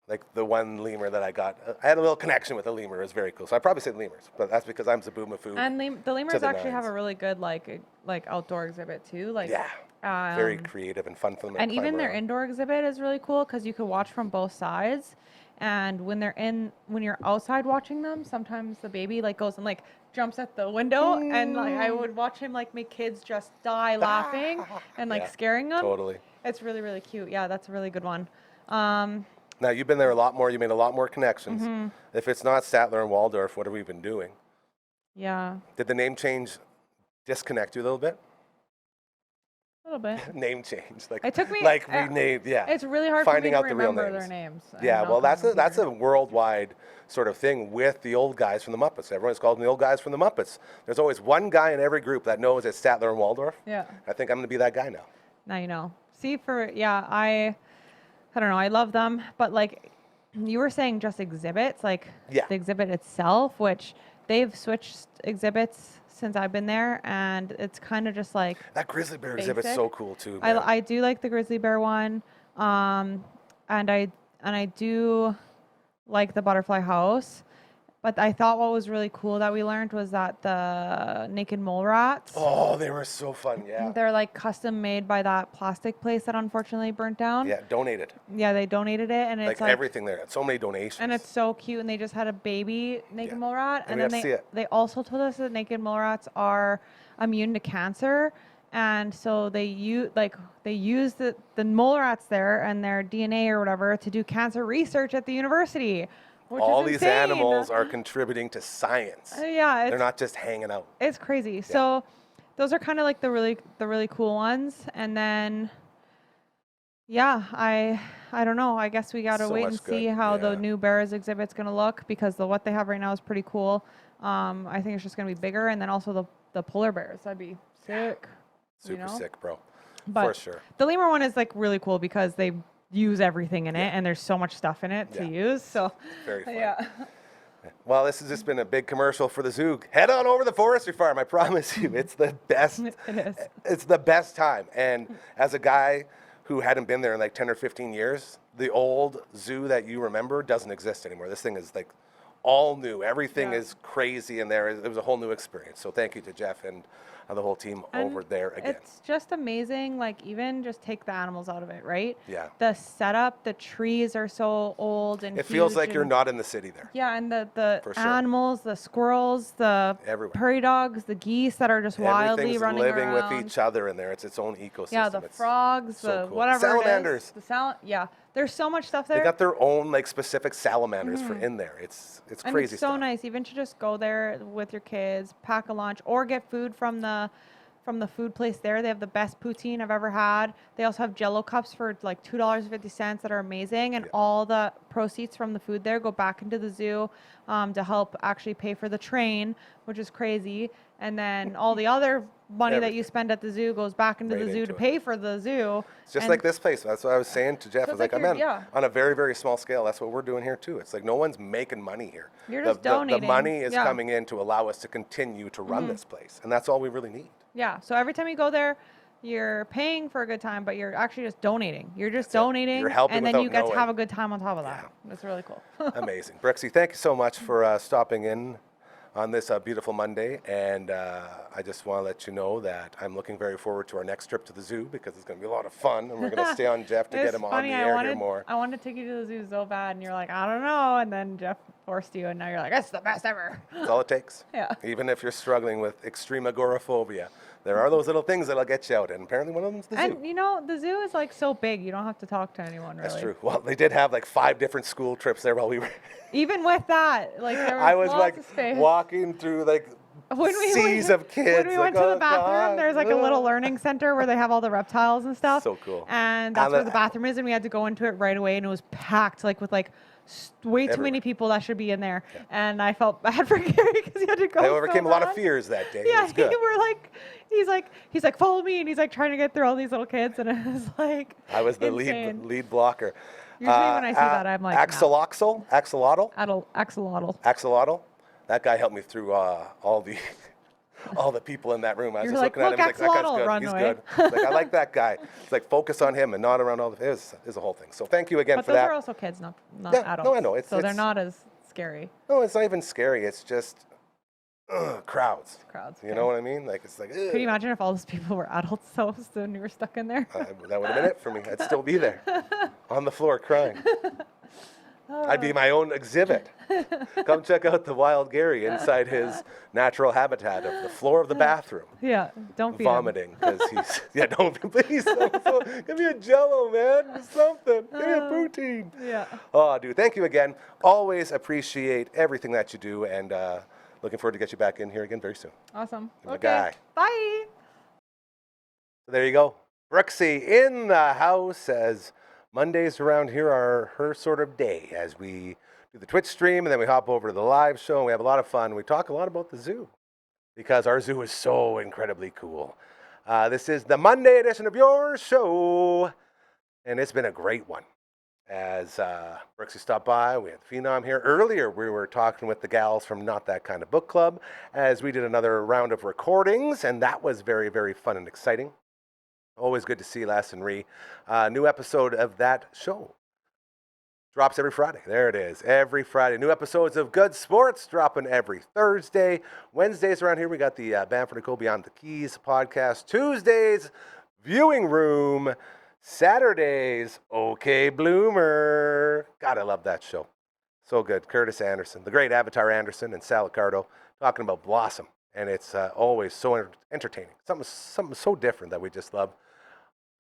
Like the one lemur that I got. I had a little connection with a lemur. It was very cool. So I probably said lemurs, but that's because I'm Zaboomafoo. And the lemurs the actually have nines. a really good like outdoor exhibit too. Like Yeah. Very creative and fun for them to and climb even their around. indoor exhibit is really cool because you can watch from both sides. And when you're outside watching them, sometimes the baby like goes and like jumps at the window, and like I would watch him like make kids just die laughing and like Yeah, scaring them. totally. It's really, really cute. Yeah, that's a really good one. Now, you've been there a lot more. You made a lot more connections. Mm-hmm. If it's not Statler and Waldorf, what have we been doing? Yeah, Did the name change disconnect you a little bit? a little bit. Name change. Like, It took me like renamed, yeah. It's really hard Finding for out me to the real remember names. their names. Yeah, and well, not the that's a computer. worldwide sort of thing with the old guys from the Muppets. Everyone's called them the old guys from the Muppets. There's always one guy in every group that knows it's Statler and Waldorf. Yeah. I think I'm going to be that guy now. Now you know. See, I don't know. I love them, but like you were saying, just exhibits, like Yeah. the exhibit itself, which they've switched exhibits since I've been there, and it's kind of just like That grizzly bear exhibit's basic. so cool too, man. I do like the grizzly bear one, and I do like the butterfly house. But I thought what was really cool that we learned was that the naked mole rats, Oh, they were so fun, yeah. they're like custom made by that plastic place that unfortunately burnt down. Yeah, donated. Yeah, they donated it, and Like it's like everything there. So many donations. and it's so cute. And they just had a baby naked Yeah. mole rat, And and we then got to see it. they also told us that naked mole rats are immune to cancer, and so they use the mole rats there and their DNA or whatever to do cancer research at the university. Which All is these insane. animals are contributing to science. Yeah, They're not just hanging out. it's crazy. So those are kind of like the really cool ones. And then yeah, I don't know. I guess we got to So wait much and see good, how the yeah. new bears exhibit's going to look, because what they have right now is pretty cool. I think it's just going to be bigger, and then also the polar bears. That'd be sick. Super know? sick, bro. But For sure. the lemur one is like really cool because they use everything in it, and there's so much stuff in it to Yeah. use. So Very fun. yeah. Well, this has just been a big commercial for the zoo. Head on over to the forestry farm. I promise you, it's the best. It is. It's the best time. And as a guy who hadn't been there in like 10 or 15 years, the old zoo that you remember doesn't exist anymore. This thing is like all new. Everything Yeah. is crazy in there. It was a whole new experience. So thank you to Jeff and the whole team over there again. It's just amazing. Like, even just take the animals out of it, right? Yeah. The setup, the trees are so old and It feels huge like you're and- not in the city there. Yeah, and the For sure. animals, the squirrels, the Everywhere. prairie dogs, the geese that are just wildly Everything's running living around. with each other in there. It's its own ecosystem. Yeah, the It's frogs, so the cool. whatever Salamanders. it is. Yeah, there's so much stuff there. They got their own like specific salamanders for in there. It's And crazy it's so stuff. nice, even to just go there with your kids, pack a lunch, or get food from the food place there. They have the best poutine I've ever had. They also have Jello cups for like $2.50 that are amazing, and all the proceeds from the food there go back into the zoo to help actually pay for the train, which is crazy. And then all the other money that you spend at the zoo goes back into Right the zoo into to it. pay for the zoo. It's just And like this place. That's what I was saying to Jeff. So I was it's like, like man, you're- yeah. on a very, very small scale, that's what we're doing here too. It's like no one's making money here. You're the, just donating. The money is Yeah. coming in to allow us to continue to run this place. And that's all we really need. Yeah. So every time you go there, you're paying for a good time, but you're actually just donating. You're just donating, You're helping and then without you get to knowing. have a good time on top of that. That's really cool. Amazing. Brooksie, thank you so much for stopping in on this beautiful Monday. And I just want to let you know that I'm looking very forward to our next trip to the zoo, because it's going to be a lot of fun. And we're going to stay on Jeff to get It's him on funny, the I air wanted, here more. I wanted to take you to the zoo so bad, and you're like, I don't know. And then Jeff forced you, and now you're like, that's the best ever. That's all it takes. Yeah. Even if you're struggling with extreme agoraphobia, there are those little things that'll get you out. And apparently one of them's the zoo. And you know, the zoo is like so big, you don't have to talk to anyone really. That's true. Well, they did have like 5 different school trips there while we were. Even with that, like there was, I was lots like of space. walking through like seas of kids. When we went like, to oh, the bathroom, God. there's like a little learning center where they have all the reptiles and stuff. So cool. And that's And where the bathroom is, and we had to go into it right away, and it was packed, like with like way too Everywhere. many people that should be in there. And I felt bad for Gary because he had to go. I so overcame a lot of bad. fears that day. Yeah, It was good. we're like, he's like, follow me, and he's like trying to get through all these little kids, and it was like, I was the insane. lead blocker. Usually when I see that, I'm like, no. Axolotl. Axolotl. Axolotl. That guy helped me through all the all the people in that room. I was You're just like, looking at him "Look, like, that guy's axolotl, good. run He's away." good. It's like, I like that guy. It's like, focus on him and not around all the, it was a whole thing. So thank you again But for those that. are also kids, not Yeah, adults. no, I know. So they're not as scary. No, it's not even scary. It's just crowds. Crowds. You know what I mean? Like, it's like, ugh. Could you imagine if all those people were adults, though, and you were stuck in there? That would have been it for me. I'd still be there on the floor crying. I'd be my own exhibit. Come check out the wild Gary inside his natural habitat of the floor of the bathroom. Yeah, don't be Vomiting because he's, don't, please. Give me a Jello, man. Something. Give me a protein. Yeah. Oh, dude, thank you again. Always appreciate everything that you do, and looking forward to get you back in here again very soon. Awesome. You're my Okay. guy. Bye. So there you go. Brooksie in the house, as Mondays around here are her sort of day, as we do the Twitch stream and then we hop over to the live show and we have a lot of fun. We talk a lot about the zoo because our zoo is so incredibly cool. This is the Monday edition of your show, and it's been a great one. As Brooksie stopped by, we had the Phenom here. Earlier, we were talking with the gals from Not That Kind of Book Club as we did another round of recordings, and that was very, very fun and exciting. Always good to see Les and Ree. New episode of that show drops every Friday. There it is, every Friday. New episodes of Good Sports dropping every Thursday. Wednesdays around here, we got the Bamford & Co. Beyond the Keys podcast. Tuesdays, Viewing Room. Saturdays, OK Bloomer. God, I love that show. So good. Curtis Anderson, the great Avatar Anderson, and Sal Ricardo talking about Blossom. And it's always so entertaining. Something so different that we just love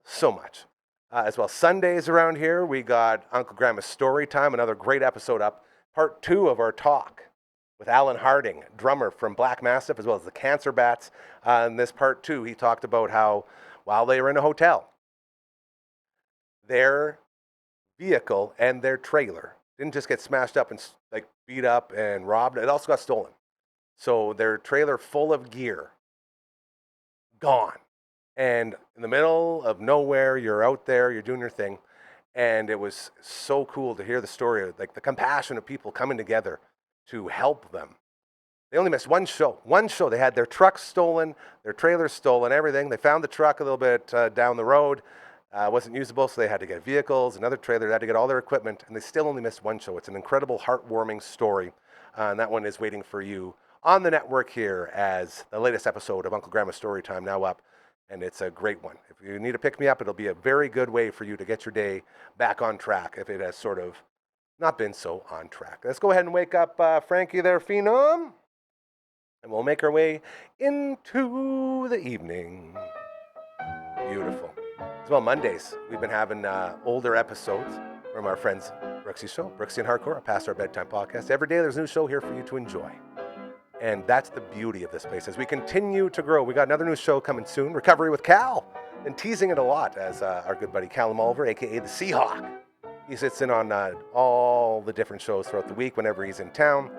so much. As well, Sundays around here, we got Uncle Grandma's Story Time, another great episode up. Part 2 of our talk with Alan Harding, drummer from Black Mastiff, as well as the Cancer Bats. In this part 2, he talked about how while they were in a hotel, their vehicle and their trailer didn't just get smashed up and like beat up and robbed. It also got stolen. So their trailer full of gear, gone. And in the middle of nowhere, you're out there, you're doing your thing. And it was so cool to hear the story, like the compassion of people coming together to help them. They only missed one show. They had their truck stolen, their trailer stolen, everything. They found the truck a little bit down the road. Wasn't usable, so they had to get vehicles, another trailer. They had to get all their equipment, and they still only missed one show. It's an incredible, heartwarming story, and that one is waiting for you on the network here as the latest episode of Uncle Grandma's Story Time now up, and it's a great one. If you need to pick me up, it'll be a very good way for you to get your day back on track if it has sort of not been so on track. Let's go ahead and wake up Frankie there, Phenom, and we'll make our way into the evening. Beautiful. As well, Mondays, we've been having older episodes from our friends Brooksie Show, Brooksie and Hardcore, Past Our Bedtime podcast. Every day there's a new show here for you to enjoy. And that's the beauty of this place. As we continue to grow, we got another new show coming soon, Recovery with Cal. Been teasing it a lot as our good buddy Callum Oliver, a.k.a. the Seahawk. He sits in on all the different shows throughout the week whenever he's in town.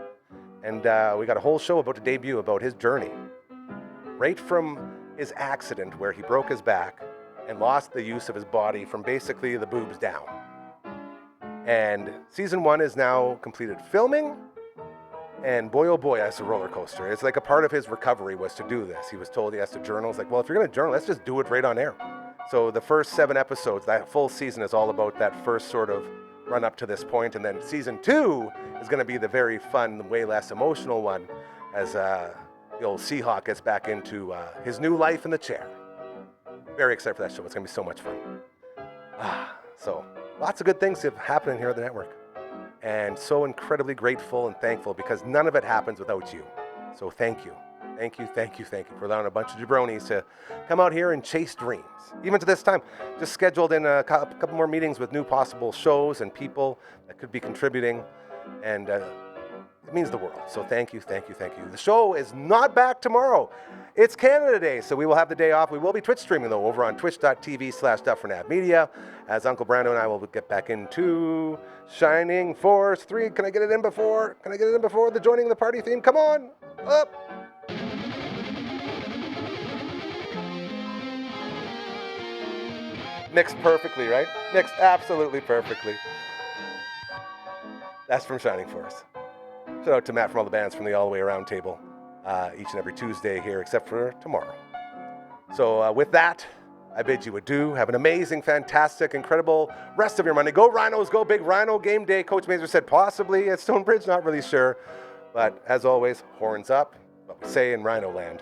And we got a whole show about to debut about his journey. Right from his accident where he broke his back and lost the use of his body from basically the boobs down. And season 1 is now completed filming, and boy, oh boy, that's a roller coaster. It's like a part of his recovery was to do this. He was told he has to journal. It's like, well, if you're gonna journal, let's just do it right on air. So the first 7 episodes, that full season is all about that first sort of run up to this point, and then season 2 is gonna be the very fun, way less emotional one as the old Seahawk gets back into his new life in the chair. Very excited for that show. It's going to be so much fun. So lots of good things happening here at the network. And so incredibly grateful and thankful because none of it happens without you. So thank you. Thank you for allowing a bunch of jabronis to come out here and chase dreams. Even to this time, just scheduled in a couple more meetings with new possible shows and people that could be contributing. And it means the world. So thank you. The show is not back tomorrow. It's Canada Day, so we will have the day off. We will be Twitch streaming, though, over on twitch.tv/Dufferin Ave Media, as Uncle Brando and I will get back into Shining Force 3. Can I get it in before the joining the party theme? Come on, up. Mixed perfectly, right? Mixed absolutely perfectly. That's from Shining Force. Shout out to Matt from all the bands from the All the Way Around table. each and every Tuesday here, except for tomorrow. So with that, I bid you adieu. Have an amazing, fantastic, incredible rest of your Monday. Go Rhinos, go Big Rhino game day. Coach Mazur said possibly at Stonebridge, not really sure. But as always, horns up, what we say in Rhino land.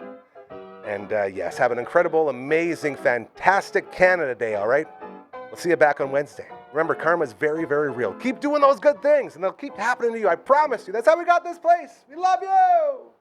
And yes, have an incredible, amazing, fantastic Canada Day, all right? We'll see you back on Wednesday. Remember, karma is very, very real. Keep doing those good things, and they'll keep happening to you. I promise you. That's how we got this place. We love you.